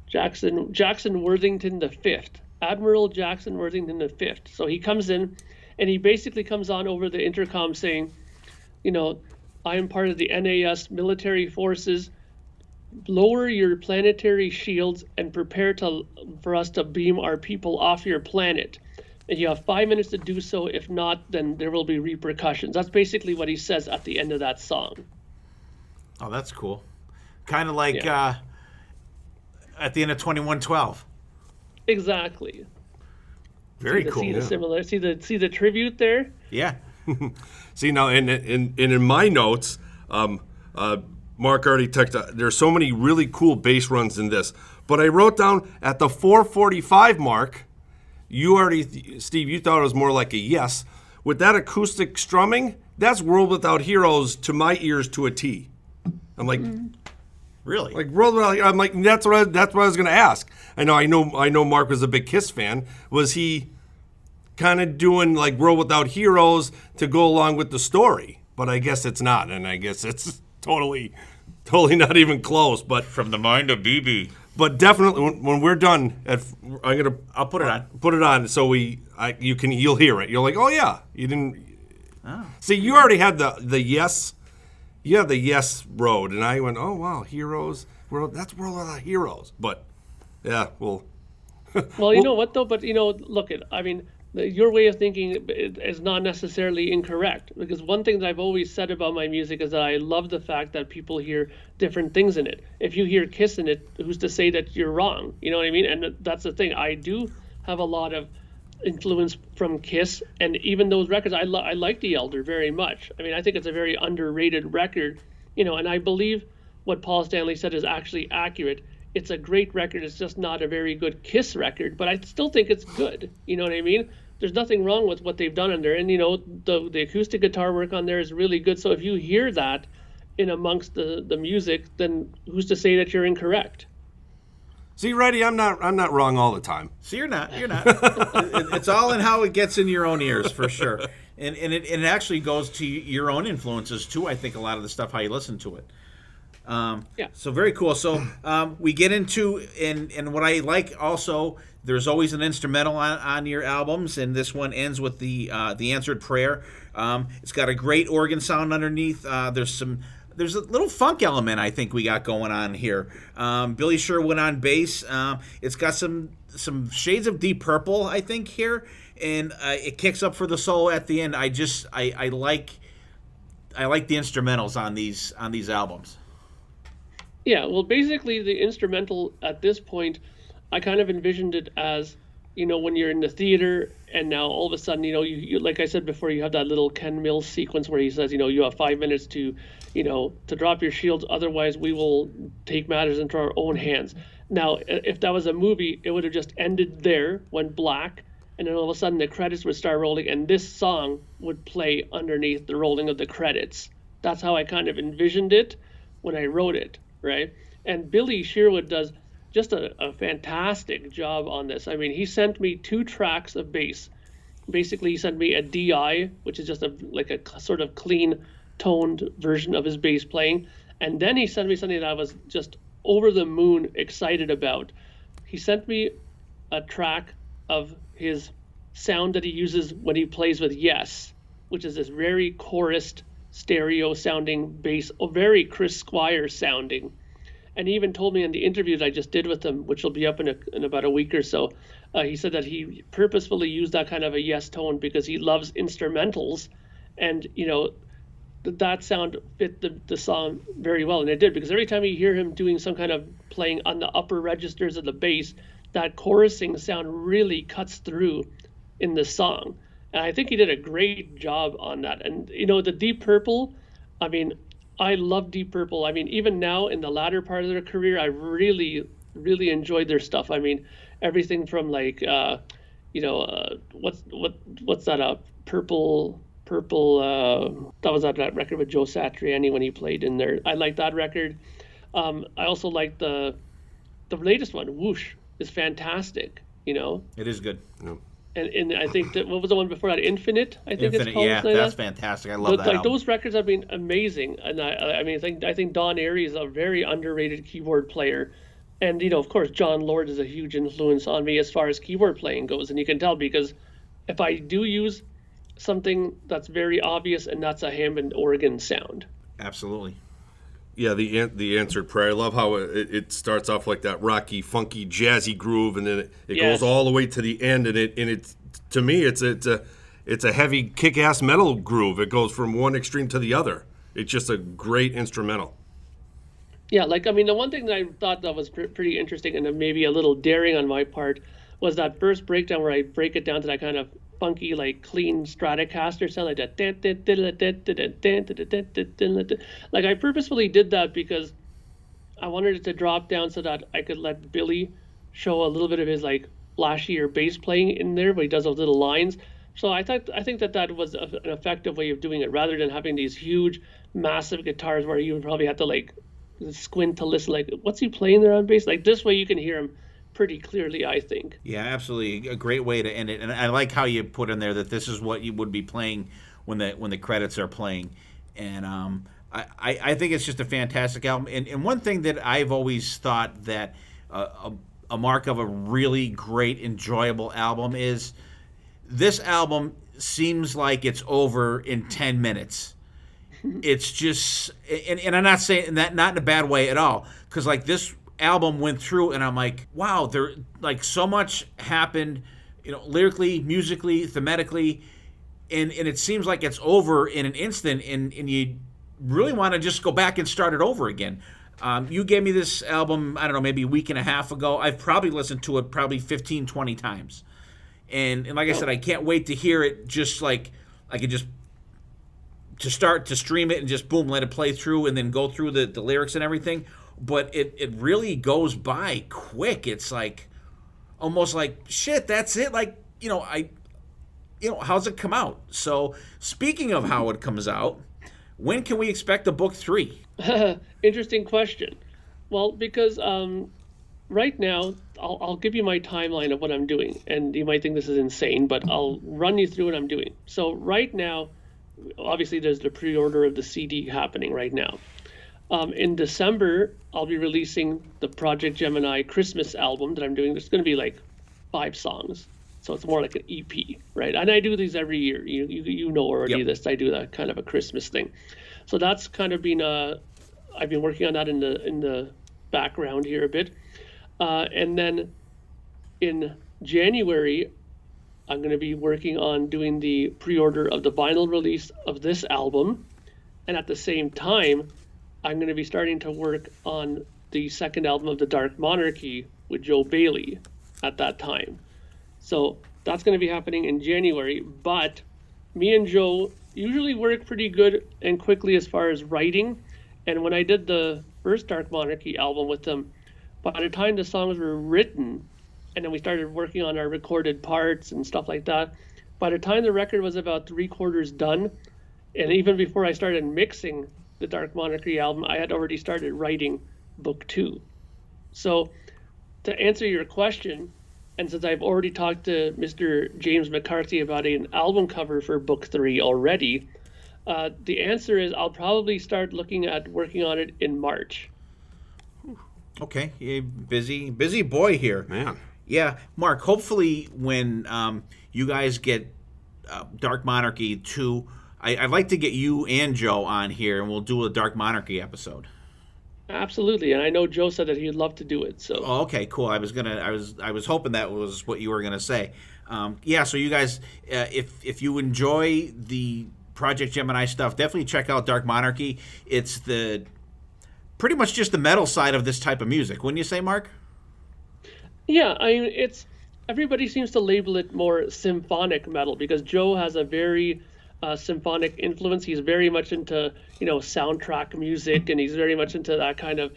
[SPEAKER 3] Jackson Worthington the Fifth. Admiral Jackson Worthington the Fifth. So he comes in, and he basically comes on over the intercom saying, I am part of the NAS military forces. Lower your planetary shields and prepare for us to beam our people off your planet. And you have 5 minutes to do so. If not, then there will be repercussions. That's basically what he says at the end of that song.
[SPEAKER 1] Oh, that's cool. Kind of like at the end of 2112.
[SPEAKER 3] Exactly.
[SPEAKER 1] Very cool.
[SPEAKER 3] See the similar. See the tribute there.
[SPEAKER 1] Yeah.
[SPEAKER 2] See now, in my notes, Mark already there's so many really cool bass runs in this, but I wrote down at the 4:45 mark. Steve, you thought it was more like a yes. With that acoustic strumming, that's World Without Heroes to my ears to a T. I'm like,
[SPEAKER 1] really?
[SPEAKER 2] Like World Without Heroes. I'm like, that's what I was going to ask. I know. Mark was a big Kiss fan. Was he kind of doing like World Without Heroes to go along with the story? But I guess it's not, and I guess it's totally not even close. But
[SPEAKER 1] From the Mind of BB.
[SPEAKER 2] But definitely, when we're done,
[SPEAKER 1] I'll put it on.
[SPEAKER 2] Put it on so you'll hear it. You're like, oh yeah, you didn't. Oh. See, you already had the yes. You have the yes road, and I went, oh wow, heroes. That's World Without Heroes. But yeah, well.
[SPEAKER 3] Well, you know what though? But look your way of thinking is not necessarily incorrect, because one thing that I've always said about my music is that I love the fact that people hear different things in it. If you hear Kiss in it, who's to say that you're wrong? You know what I mean? And that's the thing. I do have a lot of influence from Kiss, and even those records, I like The Elder very much. I mean, I think it's a very underrated record, and I believe what Paul Stanley said is actually accurate. It's a great record. It's just not a very good Kiss record, but I still think it's good. You know what I mean? There's nothing wrong with what they've done on there. And, the acoustic guitar work on there is really good. So if you hear that in amongst the music, then who's to say that you're incorrect?
[SPEAKER 2] See, Reddy, I'm not wrong all the time.
[SPEAKER 1] See, you're not. It's all in how it gets in your own ears, for sure. And it actually goes to your own influences, too, I think, a lot of the stuff, how you listen to it. So very cool. So we get into, and what I like also, there's always an instrumental on your albums, and this one ends with the answered prayer. It's got a great organ sound underneath. There's a little funk element I think we got going on here. Billy Sherwood on bass. It's got some shades of Deep Purple I think here, and it kicks up for the solo at the end. I like the instrumentals on these albums.
[SPEAKER 3] Yeah, well, basically the instrumental at this point, I kind of envisioned it as, when you're in the theater and now all of a sudden, you like I said before, you have that little Ken Mills sequence where he says, you have 5 minutes to drop your shields, otherwise we will take matters into our own hands. Now, if that was a movie, it would have just ended there, went black, and then all of a sudden the credits would start rolling, and this song would play underneath the rolling of the credits. That's how I kind of envisioned it when I wrote it. Right? And Billy Sherwood does just a fantastic job on this. I mean, he sent me 2 tracks of bass. Basically, he sent me a DI, which is just a sort of clean toned version of his bass playing. And then he sent me something that I was just over the moon excited about. He sent me a track of his sound that he uses when he plays with Yes, which is this very chorused, stereo sounding bass, very Chris Squire sounding. And he even told me in the interview that I just did with him, which will be up in about a week or so, he said that he purposefully used that kind of a Yes tone because he loves instrumentals. And that sound fit the song very well, and it did, because every time you hear him doing some kind of playing on the upper registers of the bass, that chorusing sound really cuts through in the song. And I think he did a great job on that. And the Deep Purple, I mean, I love Deep Purple. I mean, even now in the latter part of their career, I really, really enjoyed their stuff. I mean, everything from like, what's that? Purple. That was that record with Joe Satriani when he played in there. I like that record. I also like the latest one. Whoosh is fantastic.
[SPEAKER 1] It is good.
[SPEAKER 2] Yeah.
[SPEAKER 3] And I think that, what was the one before that? Infinite, I think it's called.
[SPEAKER 1] Yeah, that's fantastic. I love that
[SPEAKER 3] Like
[SPEAKER 1] album.
[SPEAKER 3] those records have been amazing, and I mean, I think Don Airey is a very underrated keyboard player, and of course John Lord is a huge influence on me as far as keyboard playing goes, and you can tell because if I do use something that's very obvious, and that's a Hammond organ sound.
[SPEAKER 1] Absolutely.
[SPEAKER 2] Yeah, the Answered Prayer. I love how it starts off like that rocky, funky, jazzy groove, and then it
[SPEAKER 3] Yes.
[SPEAKER 2] goes all the way to the end. And it to me, it's a heavy, kick-ass metal groove. It goes from one extreme to the other. It's just a great instrumental.
[SPEAKER 3] Yeah, like, I mean, the one thing that I thought that was pretty interesting and maybe a little daring on my part was that first breakdown where I break it down to that kind of funky, like clean Stratocaster sound, like that. Like, I purposefully did that because I wanted it to drop down so that I could let Billy show a little bit of his like flashier bass playing in there, but he does those little lines. So I think that was an effective way of doing it, rather than having these huge, massive guitars where you would probably have to like squint to listen, like what's he playing there on bass. Like this way you can hear him pretty clearly, I think.
[SPEAKER 1] Yeah, absolutely, a great way to end it. And I like how you put in there that this is what you would be playing when the credits are playing. And I think it's just a fantastic album. And one thing that I've always thought that a mark of a really great, enjoyable album is this album seems like it's over in 10 minutes. It's just, and I'm not saying that not in a bad way at all, because like this album went through and I'm like, wow, there like so much happened, lyrically, musically, thematically, and it seems like it's over in an instant, and you really want to just go back and start it over again. You gave me this album, I don't know, maybe a week and a half ago. I've probably listened to it probably 15, 20 times. And like I said, I can't wait to hear it, just like I could just to start to stream it and just boom, let it play through and then go through the lyrics and everything. But it really goes by quick. It's like almost like shit, that's it. Like, how's it come out? So speaking of how it comes out, when can we expect the book 3?
[SPEAKER 3] Interesting question. Well, because right now, I'll give you my timeline of what I'm doing, and you might think this is insane, but I'll run you through what I'm doing. So right now, obviously there's the pre-order of the CD happening right now. In December, I'll be releasing the Project Gemineye Christmas album that I'm doing. There's going to be like 5 songs, so it's more like an EP, right? And I do these every year. You know already.
[SPEAKER 1] Yep.
[SPEAKER 3] This. I do that kind of a Christmas thing. So that's kind of been I've been working on that in the background here a bit, and then in January, I'm going to be working on doing the pre-order of the vinyl release of this album, and at the same time, I'm going to be starting to work on the second album of the Dark Monarchy with Joe Bailey at that time. So that's going to be happening in January, but me and Joe usually work pretty good and quickly as far as writing. And when I did the first Dark Monarchy album with them, by the time the songs were written, and then we started working on our recorded parts and stuff like that, by the time the record was about 3/4 done, and even before I started mixing the Dark Monarchy album, I had already started writing book 2. So to answer your question, and since I've already talked to Mr. James McCarthy about an album cover for book 3 already, the answer is I'll probably start looking at working on it in March.
[SPEAKER 1] Okay, yeah, busy boy here.
[SPEAKER 2] Man.
[SPEAKER 1] Yeah, Mark, hopefully when you guys get Dark Monarchy 2, I'd like to get you and Joe on here, and we'll do a Dark Monarchy episode.
[SPEAKER 3] Absolutely, and I know Joe said that he'd love to do it. So.
[SPEAKER 1] Oh, okay, cool. I was hoping that was what you were gonna say. Yeah, so you guys, if you enjoy the Project Gemini stuff, definitely check out Dark Monarchy. It's pretty much just the metal side of this type of music. Wouldn't you say, Mark?
[SPEAKER 3] Yeah, I mean, it's everybody seems to label it more symphonic metal because Joe has a very symphonic influence. He's very much into, soundtrack music, and he's very much into that kind of,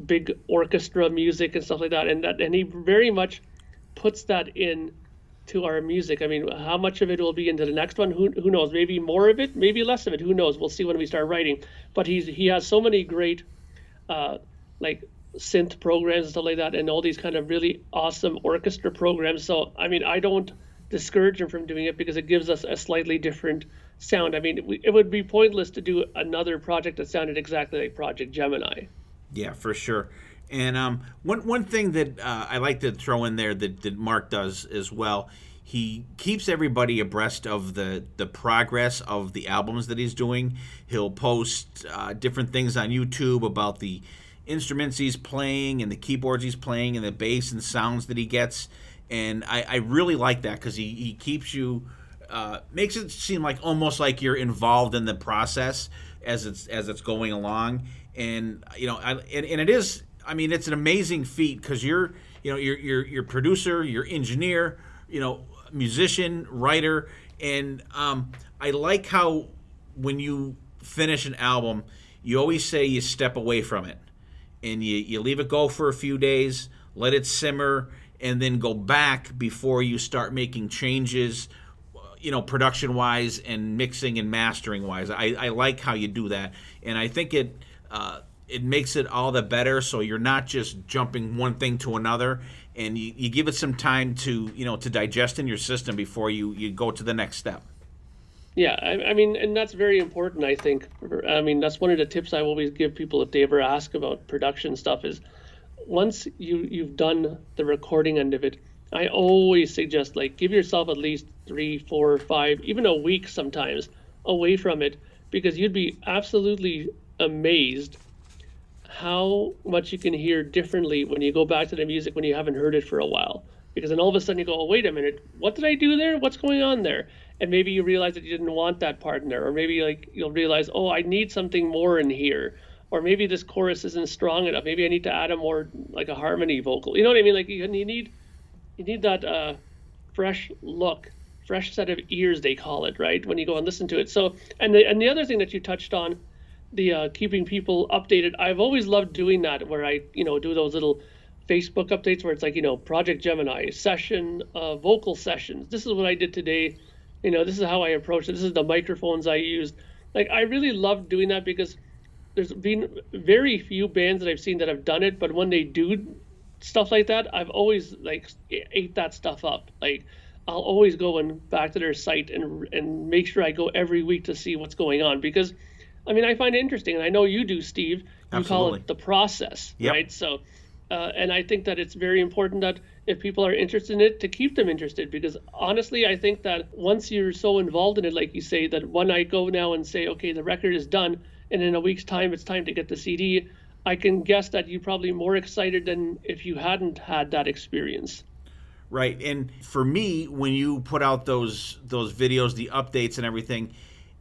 [SPEAKER 3] big orchestra music and stuff like that. And he very much puts that in to our music. I mean, how much of it will be into the next one? Who knows? Maybe more of it, maybe less of it. Who knows? We'll see when we start writing. But he has so many great like synth programs and stuff like that, and all these kind of really awesome orchestra programs. So I mean, I don't discourage him from doing it because it gives us a slightly different sound. I mean, it would be pointless to do another project that sounded exactly like Project Gemini.
[SPEAKER 1] Yeah, for sure. And one thing that I like to throw in there that Mark does as well, he keeps everybody abreast of the progress of the albums that he's doing. He'll post different things on YouTube about the instruments he's playing and the keyboards he's playing and the bass and sounds that he gets. And I really like that because he keeps you, makes it seem like almost like you're involved in the process as it's going along. And and it is. I mean, it's an amazing feat because you're producer, you're engineer, musician, writer, and I like how when you finish an album, you always say you step away from it and you leave it go for a few days, let it simmer, and then go back before you start making changes, production wise and mixing and mastering wise. I like how you do that, and I think it makes it all the better. So you're not just jumping one thing to another, and you give it some time to to digest in your system before you go to the next step.
[SPEAKER 3] Yeah, I mean, and that's very important, I think. I mean, that's one of the tips I always give people if they ever ask about production stuff is once you've done the recording end of it, I always suggest give give at least 3, 4, 5, even a week sometimes away from it, because you'd be absolutely amazed how much you can hear differently when you go back to the music when you haven't heard it for a while. Because then all of a sudden you go, oh, wait a minute, what did I do there? What's going on there? And maybe you realize that you didn't want that part in there. Or maybe you'll realize, oh, I need something more in here. Or maybe this chorus isn't strong enough. Maybe I need to add a more a harmony vocal. You know what I mean? You need that fresh look, fresh set of ears, they call it, right? When you go and listen to it. So, and the other thing that you touched on, the keeping people updated. I've always loved doing that, where I do those little Facebook updates where it's Project Gemini session, vocal sessions. This is what I did today. This is how I approached it. This is the microphones I used. I really love doing that because there's been very few bands that I've seen that have done it, but when they do stuff like that, I've always ate that stuff up. I'll always go back to their site and make sure I go every week to see what's going on, because I mean, I find it interesting, and I know you do, Steve. You
[SPEAKER 1] Absolutely.
[SPEAKER 3] Call it the process,
[SPEAKER 1] yep.
[SPEAKER 3] Right? So, and I think that it's very important that if people are interested in it, to keep them interested, because honestly, I think that once you're so involved in it, like you say, that when I go now and say, okay, the record is done, and in a week's time, it's time to get the CD, I can guess that you're probably more excited than if you hadn't had that experience.
[SPEAKER 1] Right, and for me, when you put out those videos, the updates and everything,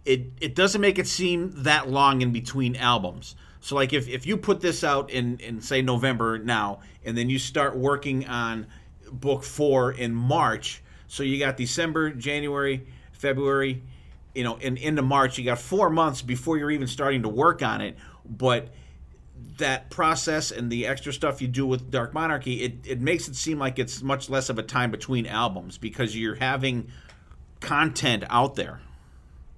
[SPEAKER 1] it doesn't make it seem that long in between albums. So if you put this out in say November now, and then you start working on book 4 in March, so you got December, January, February, and into March, you got 4 months before you're even starting to work on it. But that process and the extra stuff you do with Dark Monarchy, it makes it seem like it's much less of a time between albums because you're having content out there.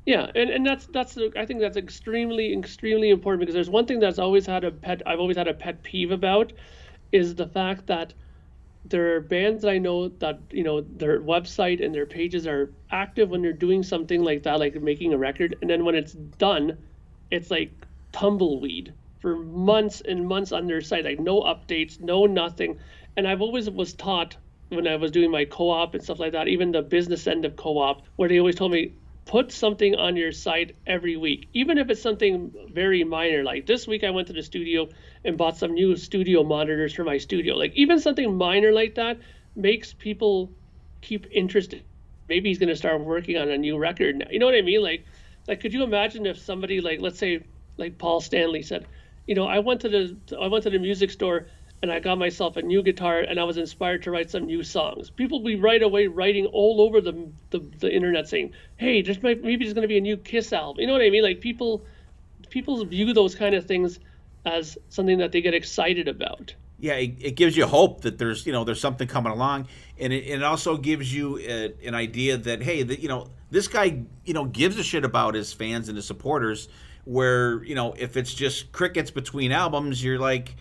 [SPEAKER 3] Yeah, and that's I think that's extremely important, because there's one thing I've always had a pet peeve about, is the fact that there are bands that I know that their website and their pages are active when they're doing something like that, like making a record, and then when it's done, it's like tumbleweed for months and months on their site, no updates, no nothing. And I've always was taught when I was doing my co-op and stuff like that, even the business end of co-op, where they always told me, put something on your site every week, even if it's something very minor. Like this week I went to the studio and bought some new studio monitors for my studio. Even something minor like that makes people keep interested. Maybe he's going to start working on a new record now. You know what I mean? Like, could you imagine if somebody, like, let's say, like Paul Stanley said, I went to the music store and I got myself a new guitar and I was inspired to write some new songs. People will be right away writing all over the internet saying, "Hey, maybe there's going to be a new Kiss album." You know what I mean? Like, people view those kind of things as something that they get excited about.
[SPEAKER 1] Yeah, it gives you hope that there's something coming along, and it also gives you an idea that, hey, this guy gives a shit about his fans and his supporters. Where if it's just crickets between albums, you're like,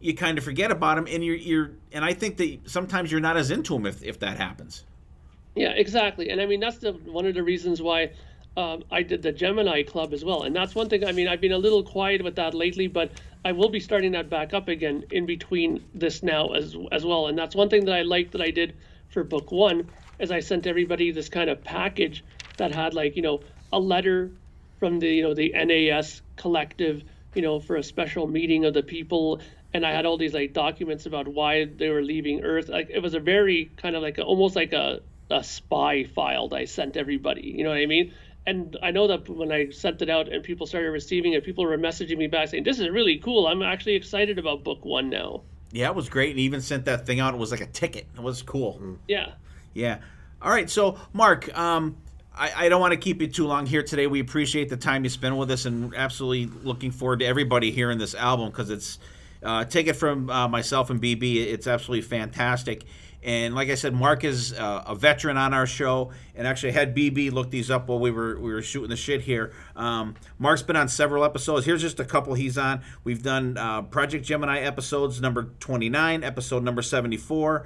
[SPEAKER 1] you kind of forget about him, and I think that sometimes you're not as into him if that happens.
[SPEAKER 3] Yeah, exactly. And I mean, that's one of the reasons why I did the Gemini Club as well. And that's one thing. I mean, I've been a little quiet with that lately, but I will be starting that back up again in between this now as well. And that's one thing that I liked that I did for book one, is I sent everybody this kind of package that had, like, a letter from the NAS collective, for a special meeting of the people. And I had all these, like, documents about why they were leaving Earth. Like, it was a very kind of like almost like a spy file that I sent everybody. You know what I mean? And I know that when I sent it out and people started receiving it, people were messaging me back saying, "This is really cool. I'm actually excited about book one now."
[SPEAKER 1] Yeah, it was great. And even sent that thing out. It was like a ticket. It was cool.
[SPEAKER 3] Yeah.
[SPEAKER 1] Yeah. All right. So, Mark, I don't want to keep you too long here today. We appreciate the time you spend with us, and absolutely looking forward to everybody hearing this album, because it's take it from myself and BB. It's absolutely fantastic. And like I said, Mark is a veteran on our show, and actually had BB look these up while we were shooting the shit here. Mark's been on several episodes. Here's just a couple he's on. We've done Project Gemineye episodes number 29, episode number 74.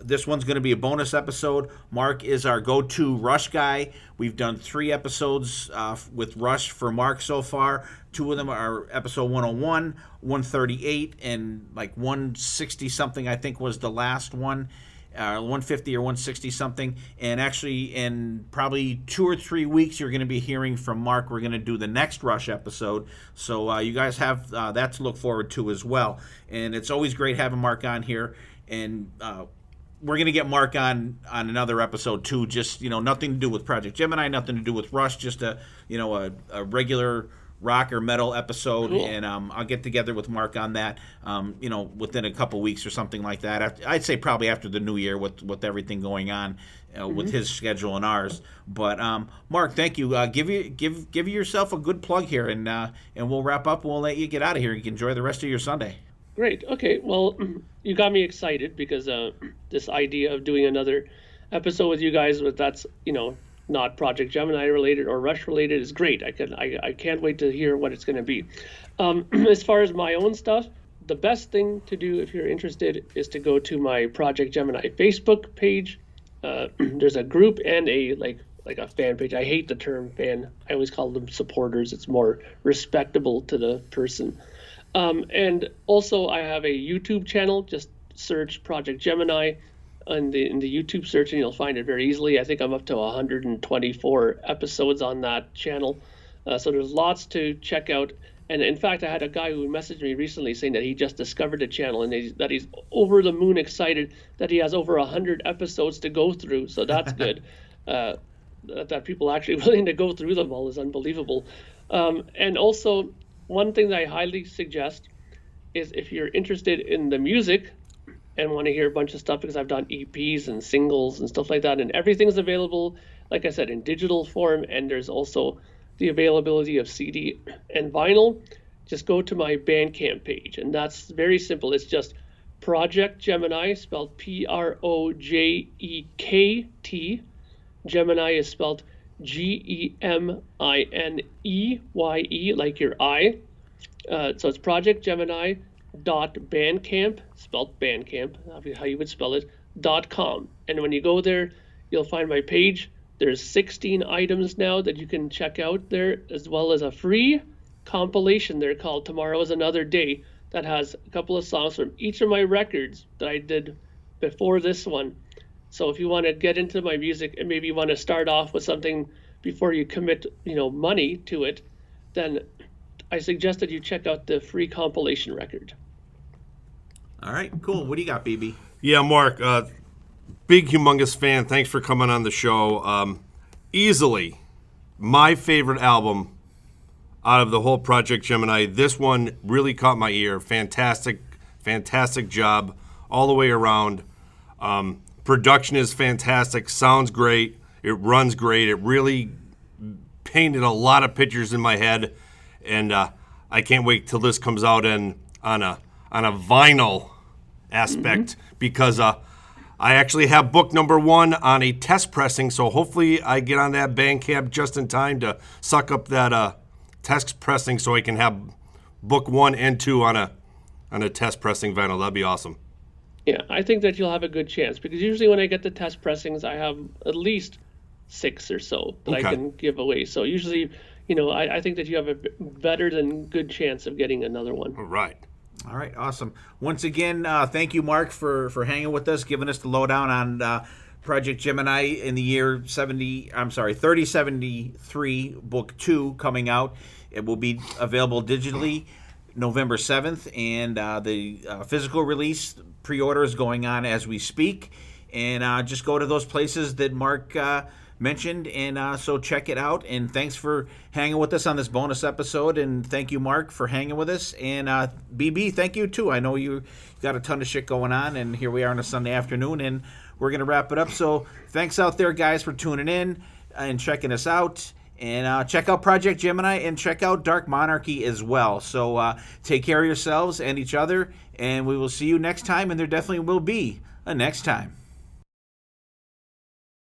[SPEAKER 1] This one's going to be a bonus episode. Mark is our go-to Rush guy. We've done 3 episodes with Rush for Mark so far. 2 of them are episode 101, 138, and like 160-something, I think, was the last one. 150 or 160 something. And actually, in probably 2 or 3 weeks, you're going to be hearing from Mark. We're going to do the next Rush episode. So you guys have that to look forward to as well. And it's always great having Mark on here. And we're going to get Mark on another episode too. Just, nothing to do with Project Gemineye, nothing to do with Rush, just a regular rock or metal episode. Cool. And I'll get together with Mark on that, within a couple weeks or something like that. I'd say probably after the new year with everything going on with his schedule and ours. But Mark, thank you. Give yourself a good plug here, and we'll wrap up. We'll let you get out of here. You can enjoy the rest of your Sunday.
[SPEAKER 3] Great. Okay. Well, you got me excited, because this idea of doing another episode with you guys that's not Project Gemineye related or Rush related is great. I can't wait to hear what it's going to be. As far as my own stuff, the best thing to do if you're interested is to go to my Project Gemineye Facebook page. There's a group and a like a fan page. I hate the term fan. I always call them supporters. It's more respectable to the person. And also, I have a YouTube channel. Just search Project Gemineye in the YouTube search, and you'll find it very easily. I think I'm up to 124 episodes on that channel. So there's lots to check out. And in fact, I had a guy who messaged me recently saying that he just discovered the channel, and that he's over the moon excited that he has over 100 episodes to go through. So that's good. That people are actually willing to go through them all is unbelievable. And also, one thing that I highly suggest is, if you're interested in the music and want to hear a bunch of stuff, because I've done EPs and singles and stuff like that, and everything's available, like I said, in digital form, and there's also the availability of CD and vinyl, just go to my Bandcamp page, and that's very simple. It's just Project Gemineye, spelled Projekt. Gemini is spelled Gemineye, like your eye. So it's projectgemineye.bandcamp, spelled Bandcamp, how you would spell it, .com. And when you go there, you'll find my page. There's 16 items now that you can check out there, as well as a free compilation there called Tomorrow is Another Day, that has a couple of songs from each of my records that I did before this one. So if you want to get into my music and maybe you want to start off with something before you commit, money to it, then I suggest that you check out the free compilation record.
[SPEAKER 1] All right, cool. What do you got, BB?
[SPEAKER 2] Yeah, Mark, big, humongous fan. Thanks for coming on the show. Easily my favorite album out of the whole Project Gemini. This one really caught my ear. Fantastic job all the way around. Production is fantastic. Sounds great. It runs great. It really painted a lot of pictures in my head, and I can't wait till this comes out on a vinyl aspect, because I actually have book number 1 on a test pressing, so hopefully I get on that Bandcamp just in time to suck up that test pressing, so I can have book 1 and 2 on a test pressing vinyl. That'd be awesome.
[SPEAKER 3] Yeah, I think that you'll have a good chance, because usually when I get the test pressings, I have at least 6 or so that I can give away. So usually, I think that you have a better than good chance of getting another one.
[SPEAKER 2] All right,
[SPEAKER 1] awesome. Once again, thank you, Mark, for hanging with us, giving us the lowdown on Project Gemini in the year 3073, Book 2 coming out. It will be available digitally November 7th, and the physical release pre-order is going on as we speak. And just go to those places that Mark mentioned, and so check it out. And thanks for hanging with us on this bonus episode, and thank you, Mark, for hanging with us. And BB, thank you too. I know you got a ton of shit going on, and here we are on a Sunday afternoon, and we're gonna wrap it up. So thanks out there, guys, for tuning in and checking us out. And check out Project Gemini, and check out Dark Monarchy as well. So take care of yourselves and each other, and we will see you next time, and there definitely will be a next time.